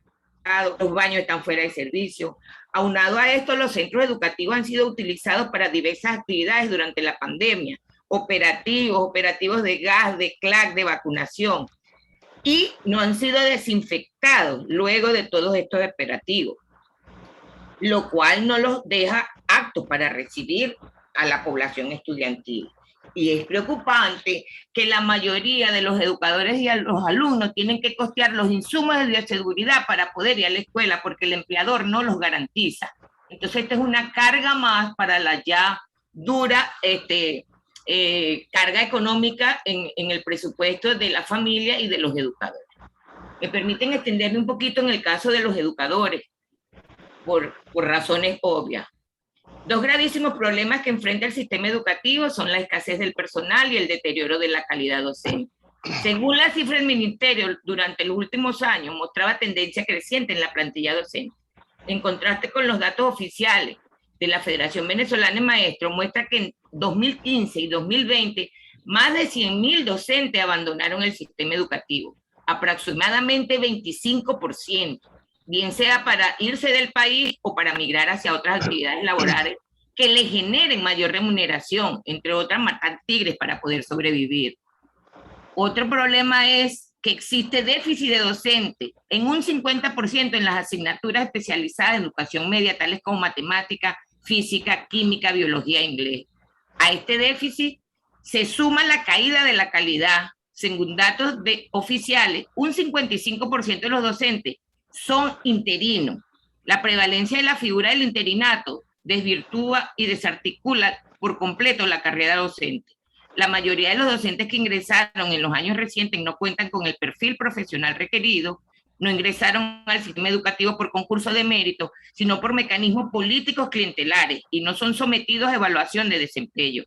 Speaker 7: los baños están fuera de servicio. Aunado a esto, los centros educativos han sido utilizados para diversas actividades durante la pandemia, operativos de gas, de CLAC, de vacunación, y no han sido desinfectados luego de todos estos operativos, lo cual no los deja aptos para recibir a la población estudiantil. Y es preocupante que la mayoría de los educadores y los alumnos tienen que costear los insumos de bioseguridad para poder ir a la escuela porque el empleador no los garantiza. Entonces, esta es una carga más para la ya dura carga económica en el presupuesto de la familia y de los educadores. Me permiten extenderme un poquito en el caso de los educadores, por razones obvias. Dos gravísimos problemas que enfrenta el sistema educativo son la escasez del personal y el deterioro de la calidad docente. Según las cifras del Ministerio, durante los últimos años mostraba tendencia creciente en la plantilla docente. En contraste con los datos oficiales de la Federación Venezolana de Maestros, muestra que en 2015 y 2020 más de 100.000 docentes abandonaron el sistema educativo, aproximadamente 25%. Bien sea para irse del país o para migrar hacia otras actividades laborales que le generen mayor remuneración, entre otras matar tigres para poder sobrevivir. Otro problema es que existe déficit de docentes en un 50% en las asignaturas especializadas de educación media, tales como matemática, física, química, biología e inglés. A este déficit se suma la caída de la calidad. Según datos oficiales, un 55% de los docentes son interinos. La prevalencia de la figura del interinato desvirtúa y desarticula por completo la carrera docente. La mayoría de los docentes que ingresaron en los años recientes no cuentan con el perfil profesional requerido, no ingresaron al sistema educativo por concurso de mérito, sino por mecanismos políticos clientelares y no son sometidos a evaluación de desempeño.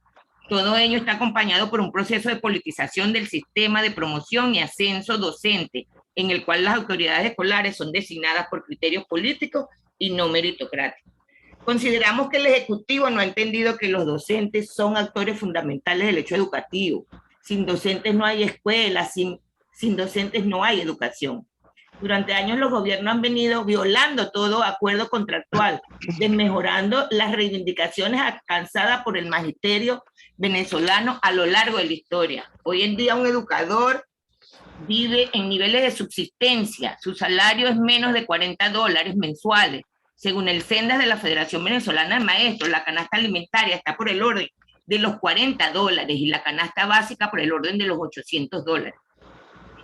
Speaker 7: Todo ello está acompañado por un proceso de politización del sistema de promoción y ascenso docente, en el cual las autoridades escolares son designadas por criterios políticos y no meritocráticos. Consideramos que el Ejecutivo no ha entendido que los docentes son actores fundamentales del hecho educativo. Sin docentes no hay escuela, sin docentes no hay educación. Durante años los gobiernos han venido violando todo acuerdo contractual, desmejorando las reivindicaciones alcanzadas por el magisterio venezolano a lo largo de la historia. Hoy en día un educador vive en niveles de subsistencia, su salario es menos de $40 mensuales. Según el Sendas de la Federación Venezolana de Maestros, la canasta alimentaria está por el orden de los $40 y la canasta básica por el orden de los $800.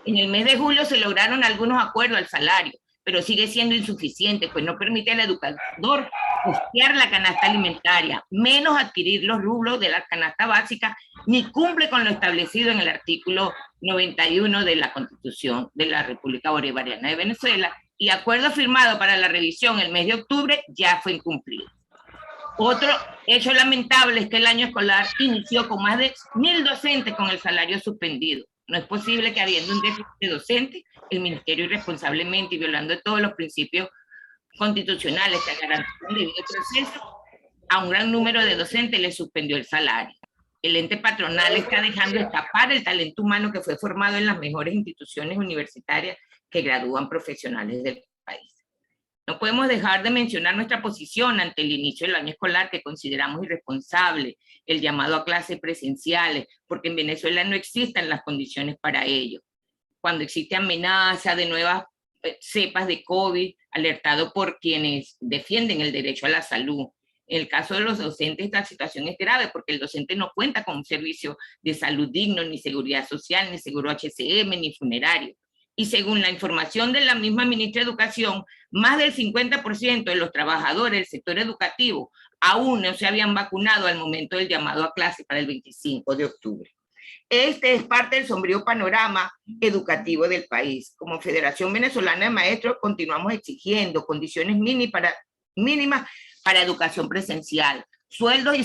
Speaker 7: En el mes de julio se lograron algunos acuerdos al salario, pero sigue siendo insuficiente, pues no permite al educador costear la canasta alimentaria, menos adquirir los rublos de la canasta básica, ni cumple con lo establecido en el artículo 91 de la Constitución de la República Bolivariana de Venezuela, y acuerdo firmado para la revisión el mes de octubre ya fue incumplido. Otro hecho lamentable es que el año escolar inició con más de 1.000 docentes con el salario suspendido. No es posible que habiendo un déficit de docentes, el ministerio irresponsablemente y violando todos los principios constitucionales que garantizan el debido proceso, a un gran número de docentes les suspendió el salario. El ente patronal está dejando escapar el talento humano que fue formado en las mejores instituciones universitarias que gradúan profesionales del país. No podemos dejar de mencionar nuestra posición ante el inicio del año escolar, que consideramos irresponsable, el llamado a clases presenciales, porque en Venezuela no existen las condiciones para ello. Cuando existe amenaza de nuevas cepas de COVID, alertado por quienes defienden el derecho a la salud. En el caso de los docentes, esta situación es grave porque el docente no cuenta con un servicio de salud digno, ni seguridad social, ni seguro HCM, ni funerario. Y según la información de la misma ministra de Educación, más del 50% de los trabajadores del sector educativo aún no se habían vacunado al momento del llamado a clase para el 25 de octubre. Este es parte del sombrío panorama educativo del país. Como Federación Venezolana de Maestros continuamos exigiendo condiciones mínimas para educación presencial, sueldos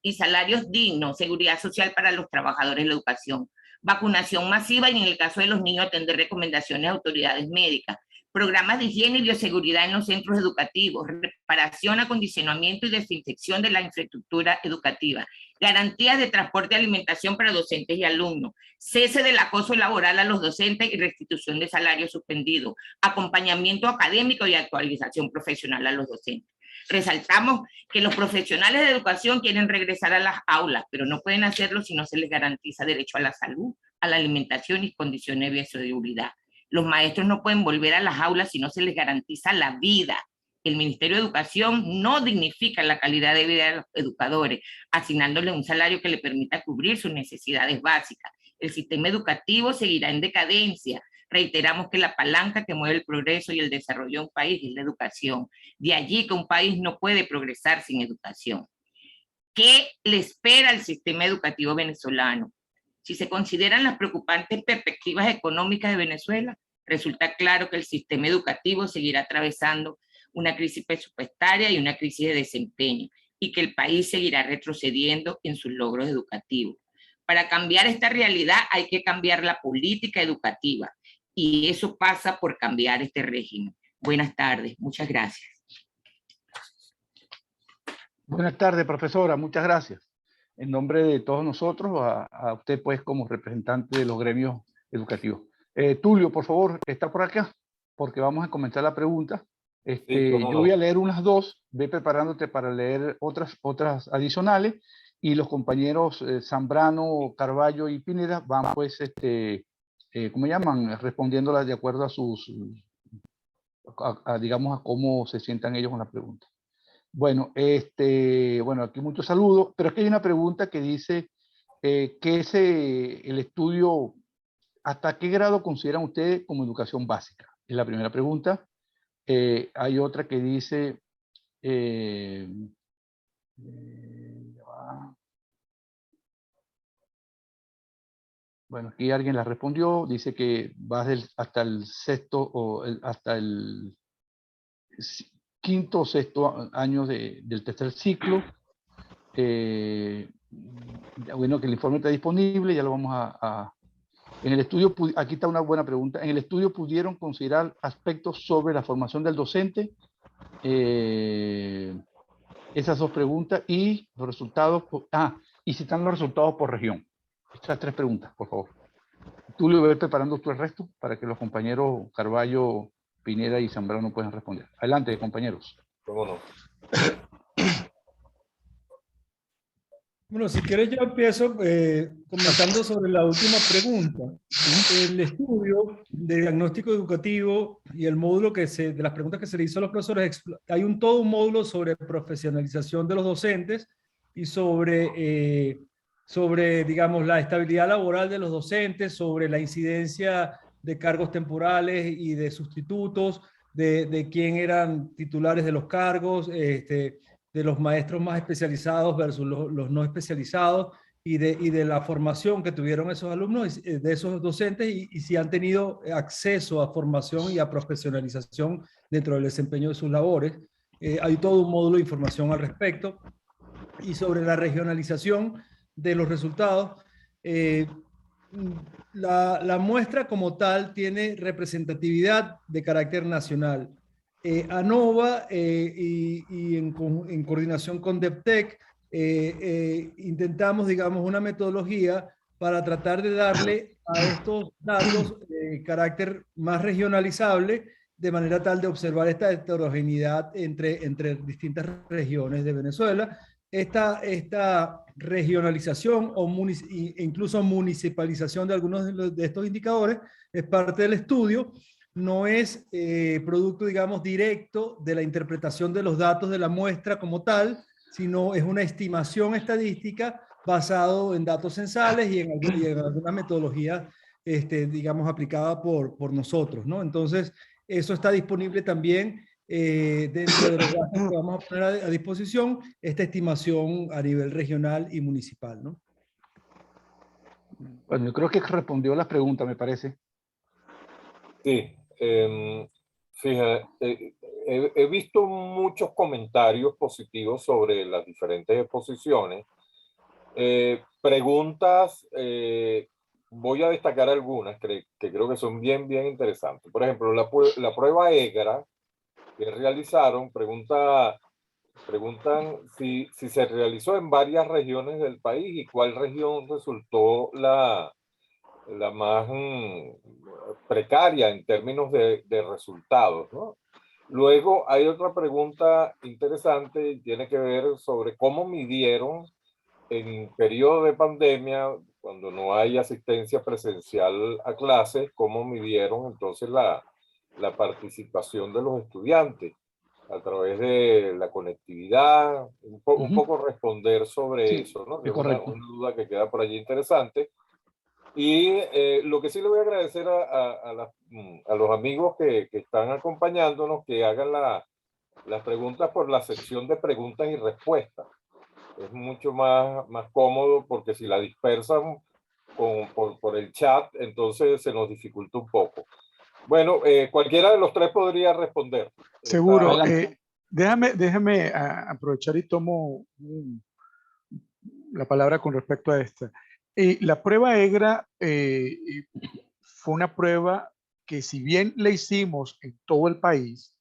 Speaker 7: y salarios dignos, seguridad social para los trabajadores de la educación, vacunación masiva y en el caso de los niños atender recomendaciones de autoridades médicas, programas de higiene y bioseguridad en los centros educativos, reparación, acondicionamiento y desinfección de la infraestructura educativa, garantías de transporte y alimentación para docentes y alumnos, cese del acoso laboral a los docentes y restitución de salarios suspendidos, acompañamiento académico y actualización profesional a los docentes. Resaltamos que los profesionales de educación quieren regresar a las aulas, pero no pueden hacerlo si no se les garantiza derecho a la salud, a la alimentación y condiciones de bioseguridad. Los maestros no pueden volver a las aulas si no se les garantiza la vida. El Ministerio de Educación no dignifica la calidad de vida de los educadores, asignándoles un salario que le permita cubrir sus necesidades básicas. El sistema educativo seguirá en decadencia. Reiteramos que la palanca que mueve el progreso y el desarrollo de un país es la educación. De allí que un país no puede progresar sin educación. ¿Qué le espera al sistema educativo venezolano? Si se consideran las preocupantes perspectivas económicas de Venezuela, resulta claro que el sistema educativo seguirá atravesando una crisis presupuestaria y una crisis de desempeño, y que el país seguirá retrocediendo en sus logros educativos. Para cambiar esta realidad hay que cambiar la política educativa, y eso pasa por cambiar este régimen. Buenas tardes, muchas gracias.
Speaker 3: Buenas tardes, profesora, muchas gracias. En nombre de todos nosotros, a usted pues como representante de los gremios educativos. Tulio, por favor, está por acá, porque vamos a comenzar la pregunta. Yo voy a leer unas dos, ve preparándote para leer otras adicionales, y los compañeros Zambrano, Carballo y Pineda van pues, ¿cómo llaman? Respondiéndolas de acuerdo a sus, digamos, a cómo se sientan ellos con la pregunta. Bueno, bueno, aquí muchos saludos, pero es que hay una pregunta que dice ¿qué es el estudio? ¿Hasta qué grado consideran ustedes como educación básica? Es la primera pregunta. Hay otra que dice, ya va. Bueno, aquí alguien la respondió, dice que va hasta el sexto o hasta el quinto o sexto año del tercer ciclo. Bueno, que el informe está disponible, ya lo vamos en el estudio, aquí está una buena pregunta. ¿En el estudio pudieron considerar aspectos sobre la formación del docente? Esas dos preguntas y los resultados. Y si están los resultados por región. Estas tres preguntas, por favor. Tulio, voy a ir preparando tú el resto para que los compañeros Carballo, Pineda y Zambrano puedan responder. Adelante, compañeros.
Speaker 1: ¿Cómo no?
Speaker 6: Bueno, si quieres yo empiezo comentando sobre la última pregunta. El estudio de diagnóstico educativo y el módulo de las preguntas que se le hizo a los profesores, hay todo un módulo sobre profesionalización de los docentes y sobre, digamos, la estabilidad laboral de los docentes, sobre la incidencia de cargos temporales y de sustitutos, de quién eran titulares de los cargos, de los maestros más especializados versus los no especializados y de la formación que tuvieron esos alumnos, de esos docentes y si han tenido acceso a formación y a profesionalización dentro del desempeño de sus labores. Hay todo un módulo de información al respecto. Y sobre la regionalización de los resultados, la muestra como tal tiene representatividad de carácter nacional. ANOVA y en coordinación con DEPTEC intentamos, digamos, una metodología para tratar de darle a estos datos carácter más regionalizable, de manera tal de observar esta heterogeneidad entre distintas regiones de Venezuela. Esta regionalización o incluso municipalización de algunos de estos indicadores es parte del estudio. No es producto, digamos, directo de la interpretación de los datos de la muestra como tal, sino es una estimación estadística basado en datos censales y en alguna metodología, digamos, aplicada por nosotros, ¿no? Entonces, eso está disponible también dentro de los datos que vamos a poner a disposición, esta estimación a nivel regional y municipal, ¿no?
Speaker 3: Bueno, yo creo que respondió las preguntas, me parece.
Speaker 1: Sí. Fíjate, he visto muchos comentarios positivos sobre las diferentes exposiciones. Preguntas, voy a destacar algunas que creo que son bien interesantes. Por ejemplo, la prueba EGRA que realizaron, preguntan si se realizó en varias regiones del país y cuál región resultó la más precaria en términos de resultados, ¿no? Luego hay otra pregunta interesante y tiene que ver sobre cómo midieron en periodo de pandemia, cuando no hay asistencia presencial a clases, cómo midieron entonces la participación de los estudiantes a través de la conectividad, un poco responder sobre eso, ¿no? Que es una duda que queda por allí interesante. Y lo que sí le voy a agradecer a los amigos que están acompañándonos, que hagan las preguntas por la sección de preguntas y respuestas. Es mucho más cómodo, porque si la dispersan por el chat, entonces se nos dificulta un poco. Bueno, cualquiera de los tres podría responder.
Speaker 5: Seguro. Déjame aprovechar y tomo la palabra con respecto a esta. La prueba EGRA fue una prueba que, si bien la hicimos en todo el país,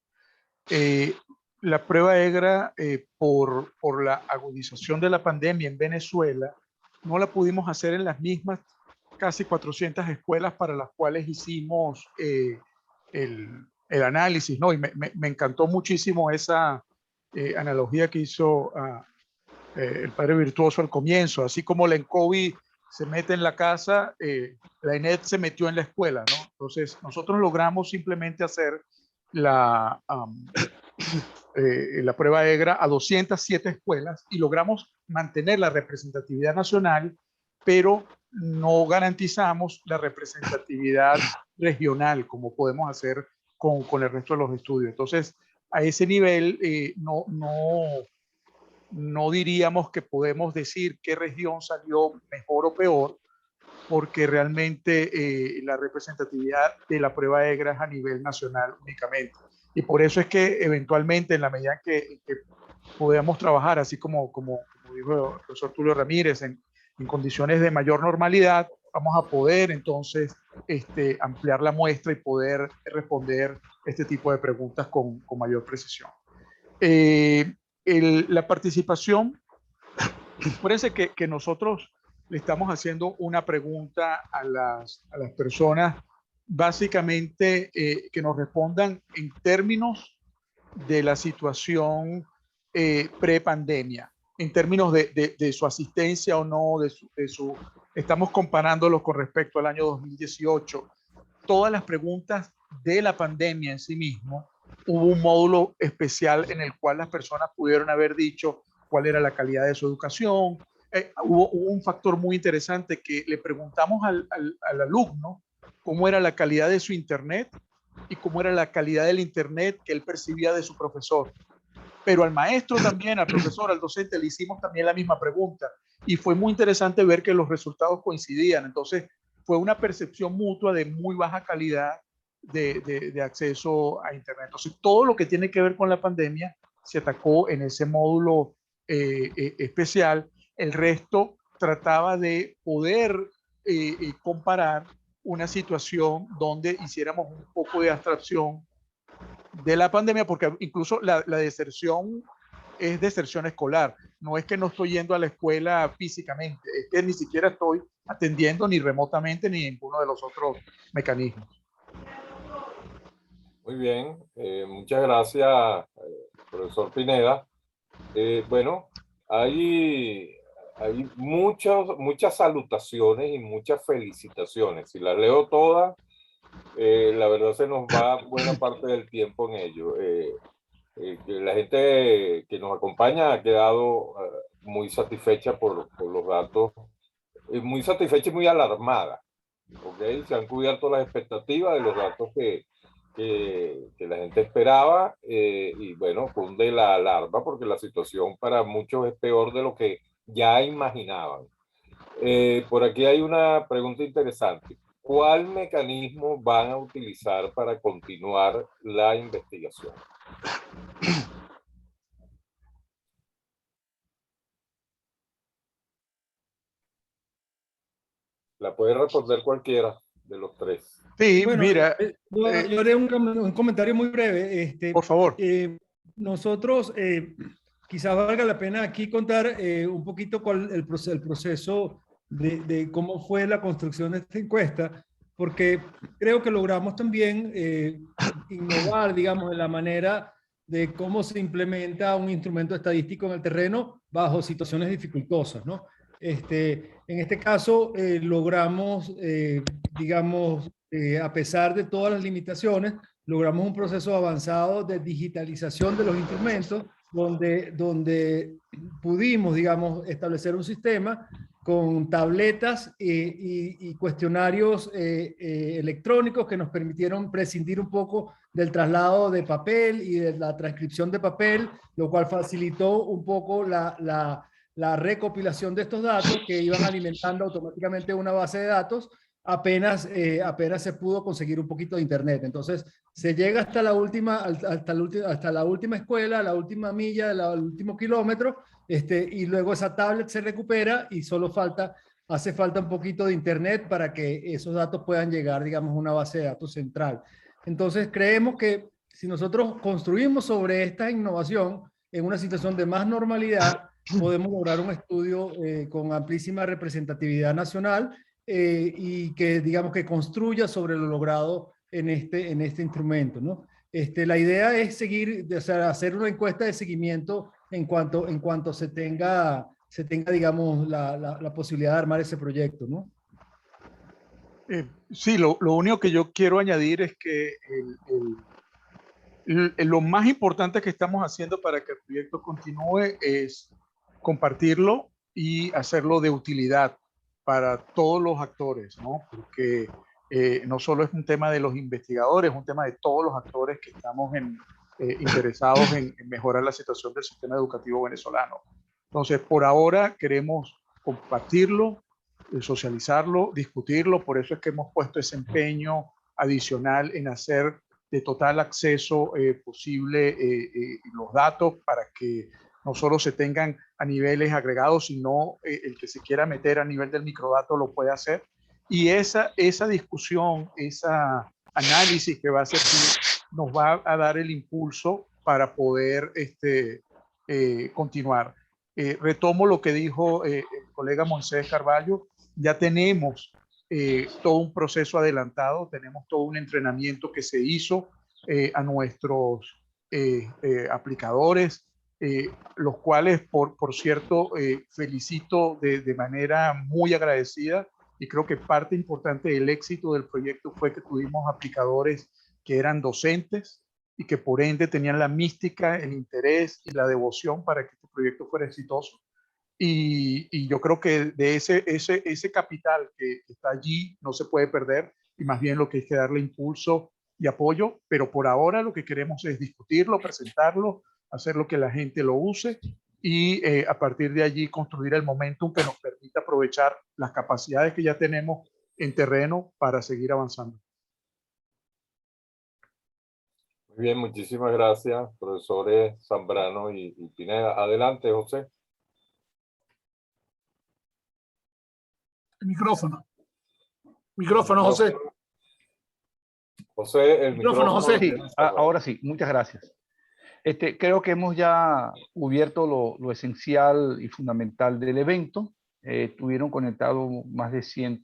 Speaker 5: la prueba EGRA, por la agudización de la pandemia en Venezuela, no la pudimos hacer en las mismas casi 400 escuelas para las cuales hicimos el análisis, ¿no? Y me encantó muchísimo esa analogía que hizo el padre Virtuoso al comienzo. Así como la ENCOVI se mete en la casa, la ENET se metió en la escuela, ¿no? Entonces, nosotros logramos simplemente hacer la prueba EGRA a 207 escuelas y logramos mantener la representatividad nacional, pero no garantizamos la representatividad regional como podemos hacer con el resto de los estudios. Entonces, a ese nivel no diríamos que podemos decir qué región salió mejor o peor, porque realmente la representatividad de la prueba EGRA es a nivel nacional únicamente. Y por eso es que eventualmente, en la medida que podamos trabajar, así como dijo el profesor Tulio Ramírez, en condiciones de mayor normalidad, vamos a poder entonces ampliar la muestra y poder responder este tipo de preguntas con mayor precisión. La participación, acuérdense que nosotros le estamos haciendo una pregunta a las personas, básicamente que nos respondan en términos de la situación pre-pandemia, en términos de su asistencia o no, estamos comparándolos con respecto al año 2018. Todas las preguntas de la pandemia en sí mismo, hubo un módulo especial en el cual las personas pudieron haber dicho cuál era la calidad de su educación. Hubo un factor muy interesante que le preguntamos al alumno cómo era la calidad de su internet y cómo era la calidad del internet que él percibía de su profesor. Pero al maestro también, al profesor, al docente, le hicimos también la misma pregunta. Y fue muy interesante ver que los resultados coincidían. Entonces, fue una percepción mutua de muy baja calidad de acceso a internet. Entonces, todo lo que tiene que ver con la pandemia se atacó en ese módulo especial. El resto trataba de poder comparar una situación donde hiciéramos un poco de abstracción de la pandemia, porque incluso la deserción es deserción escolar. No es que no estoy yendo a la escuela físicamente, es que ni siquiera estoy atendiendo ni remotamente ni ninguno de los otros mecanismos.
Speaker 1: Muy bien, muchas gracias, profesor Pineda. Bueno, hay muchas salutaciones y muchas felicitaciones. Si las leo todas, la verdad se nos va buena parte del tiempo en ello. La gente que nos acompaña ha quedado muy satisfecha por los datos, muy satisfecha y muy alarmada. ¿Okay? Se han cubierto las expectativas de los datos que la gente esperaba, y bueno, cunde la alarma porque la situación para muchos es peor de lo que ya imaginaban. Por aquí hay una pregunta interesante. ¿Cuál mecanismo van a utilizar para continuar la investigación? La puede responder cualquiera de los tres.
Speaker 5: Sí,
Speaker 6: bueno,
Speaker 5: mira.
Speaker 6: yo haré un comentario muy breve.
Speaker 5: Por favor.
Speaker 6: Nosotros, quizás valga la pena aquí contar un poquito cuál el proceso de cómo fue la construcción de esta encuesta, porque creo que logramos también innovar, digamos, en la manera de cómo se implementa un instrumento estadístico en el terreno bajo situaciones dificultosas, ¿no? En este caso, logramos, digamos, a pesar de todas las limitaciones, logramos un proceso avanzado de digitalización de los instrumentos, donde pudimos, digamos, establecer un sistema con tabletas y cuestionarios electrónicos que nos permitieron prescindir un poco del traslado de papel y de la transcripción de papel, lo cual facilitó un poco la recopilación de estos datos que iban alimentando automáticamente una base de datos apenas se pudo conseguir un poquito de internet. Entonces se llega hasta la última escuela, la última milla, el último kilómetro, y luego esa tablet se recupera y hace falta un poquito de internet para que esos datos puedan llegar, digamos, a una base de datos central. Entonces creemos que si nosotros construimos sobre esta innovación en una situación de más normalidad, podemos lograr un estudio con amplísima representatividad nacional, y que, digamos, que construya sobre lo logrado en este instrumento, ¿no? La idea es hacer una encuesta de seguimiento en cuanto se tenga, digamos, la posibilidad de armar ese proyecto, ¿no?
Speaker 5: Sí, lo único que yo quiero añadir es que Lo más importante que estamos haciendo para que el proyecto continúe es compartirlo y hacerlo de utilidad para todos los actores, ¿no? Porque no solo es un tema de los investigadores, es un tema de todos los actores que estamos interesados en mejorar la situación del sistema educativo venezolano. Entonces, por ahora queremos compartirlo, socializarlo, discutirlo, por eso es que hemos puesto ese empeño adicional en hacer de total acceso posible los datos para que no solo se tengan a niveles agregados, sino el que se quiera meter a nivel del microdato lo puede hacer. Y esa discusión, esa análisis que va a hacer nos va a dar el impulso para poder continuar. Retomo lo que dijo el colega Moisés Carballo, ya tenemos todo un proceso adelantado, tenemos todo un entrenamiento que se hizo a nuestros aplicadores, los cuales, por cierto, felicito de manera muy agradecida, y creo que parte importante del éxito del proyecto fue que tuvimos aplicadores que eran docentes y que por ende tenían la mística, el interés y la devoción para que este proyecto fuera exitoso. Y yo creo que de ese capital que está allí no se puede perder, y más bien lo que hay que darle impulso y apoyo, pero por ahora lo que queremos es discutirlo, presentarlo, hacer lo que la gente lo use y a partir de allí construir el momentum que nos permita aprovechar las capacidades que ya tenemos en terreno para seguir avanzando.
Speaker 1: Muy bien, muchísimas gracias, profesores Zambrano y Pineda. Adelante, José.
Speaker 4: El micrófono. Micrófono, José.
Speaker 1: José, el micrófono.
Speaker 4: José.
Speaker 3: Sí, ahora sí, muchas gracias. Creo que hemos ya cubierto lo esencial y fundamental del evento. Tuvieron conectado más de 100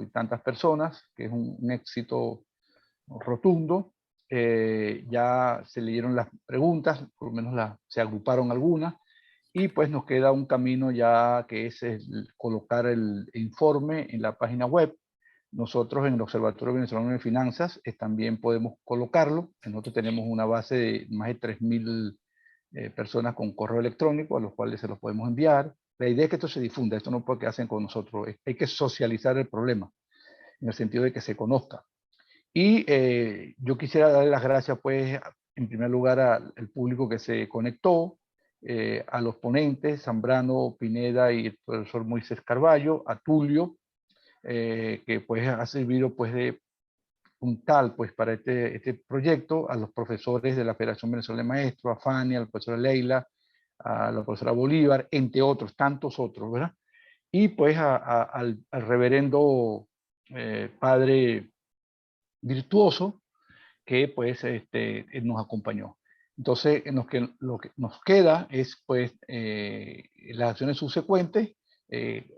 Speaker 3: y tantas personas, que es un éxito rotundo. Ya se leyeron las preguntas, por lo menos se agruparon algunas, y pues nos queda un camino ya que es colocar el informe en la página web. Nosotros en el Observatorio Venezolano de Finanzas también podemos colocarlo. Nosotros tenemos una base de más de 3.000 personas con correo electrónico a los cuales se los podemos enviar. La idea es que esto se difunda, esto no es porque hacen con nosotros, hay que socializar el problema en el sentido de que se conozca. Y yo quisiera darle las gracias, pues, en primer lugar al público que se conectó, a los ponentes, Zambrano, Pineda y el profesor Moisés Carballo, a Tulio, que pues ha servido pues de puntal pues para este proyecto, a los profesores de la Federación Venezolana de Maestros, a Fanny, a la profesora Leila, a la profesora Bolívar, entre otros, tantos otros, ¿verdad? Y pues al reverendo padre Virtuoso, que pues nos acompañó. Entonces, lo que nos queda es pues las acciones subsecuentes,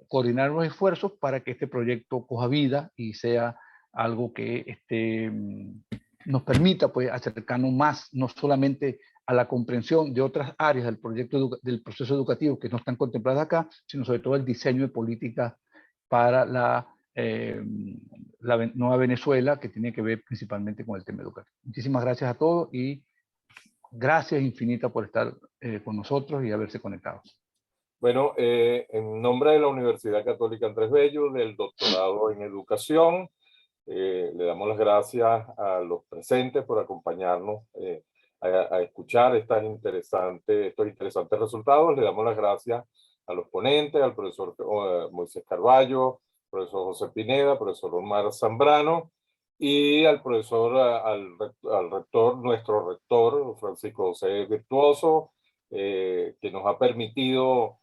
Speaker 3: coordinar los esfuerzos para que este proyecto coja vida y sea algo que nos permita pues acercarnos más, no solamente a la comprensión de otras áreas del del proceso educativo que no están contempladas acá, sino sobre todo el diseño de políticas para la nueva Venezuela, que tiene que ver principalmente con el tema educativo. Muchísimas gracias a todos y gracias infinitas por estar con nosotros y haberse conectado.
Speaker 1: Bueno, en nombre de la Universidad Católica Andrés Bello, del doctorado en educación, le damos las gracias a los presentes por acompañarnos a escuchar estos interesantes resultados. Le damos las gracias a los ponentes, al profesor Moisés Carballo, profesor José Pineda, profesor Omar Zambrano y al profesor, al rector, nuestro rector, Francisco José Virtuoso, que nos ha permitido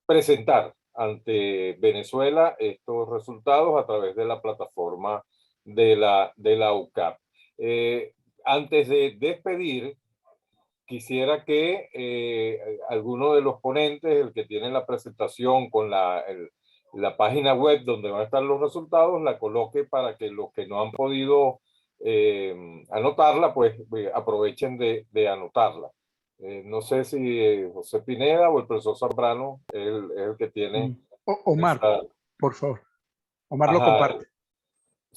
Speaker 1: presentar ante Venezuela estos resultados a través de la plataforma de la UCAP. Antes de despedir, quisiera que alguno de los ponentes, el que tiene la presentación con la página web donde van a estar los resultados, la coloque para que los que no han podido anotarla, pues aprovechen de anotarla. No sé si José Pineda o el profesor Zambrano es el que tiene...
Speaker 5: Omar, por favor. Omar lo comparte.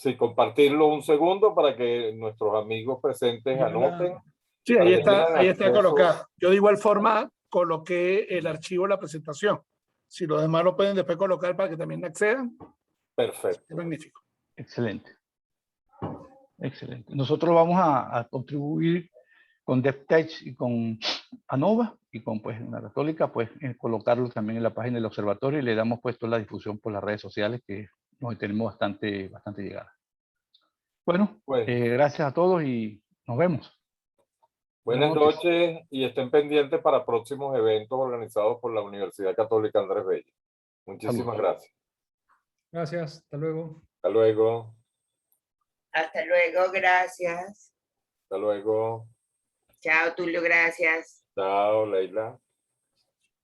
Speaker 1: Sí, compartirlo un segundo para que nuestros amigos presentes
Speaker 6: Ya.
Speaker 1: anoten.
Speaker 4: Sí,
Speaker 1: para
Speaker 4: ahí
Speaker 1: que
Speaker 4: está,
Speaker 1: tengan
Speaker 4: ahí está
Speaker 1: acceso.
Speaker 4: colocada. Yo de igual forma coloqué el archivo de la presentación. Si los demás lo pueden después colocar para que también accedan,
Speaker 1: Perfecto.
Speaker 4: es magnífico.
Speaker 3: Excelente. Excelente. Nosotros vamos a contribuir con DevTech y con ANOVA y con pues la Católica, pues colocarlo también en la página del observatorio y le damos puesto la difusión por las redes sociales que nos tenemos bastante llegada. Bueno,
Speaker 1: Bueno.
Speaker 3: Gracias a todos y nos vemos.
Speaker 1: Buenas noches y estén pendientes para próximos eventos organizados por la Universidad Católica Andrés Bello. Muchísimas gracias.
Speaker 6: Gracias, hasta luego.
Speaker 1: Hasta luego.
Speaker 7: Hasta luego, gracias.
Speaker 1: Hasta luego.
Speaker 7: Chao, Tulio, gracias.
Speaker 1: Chao, Leila.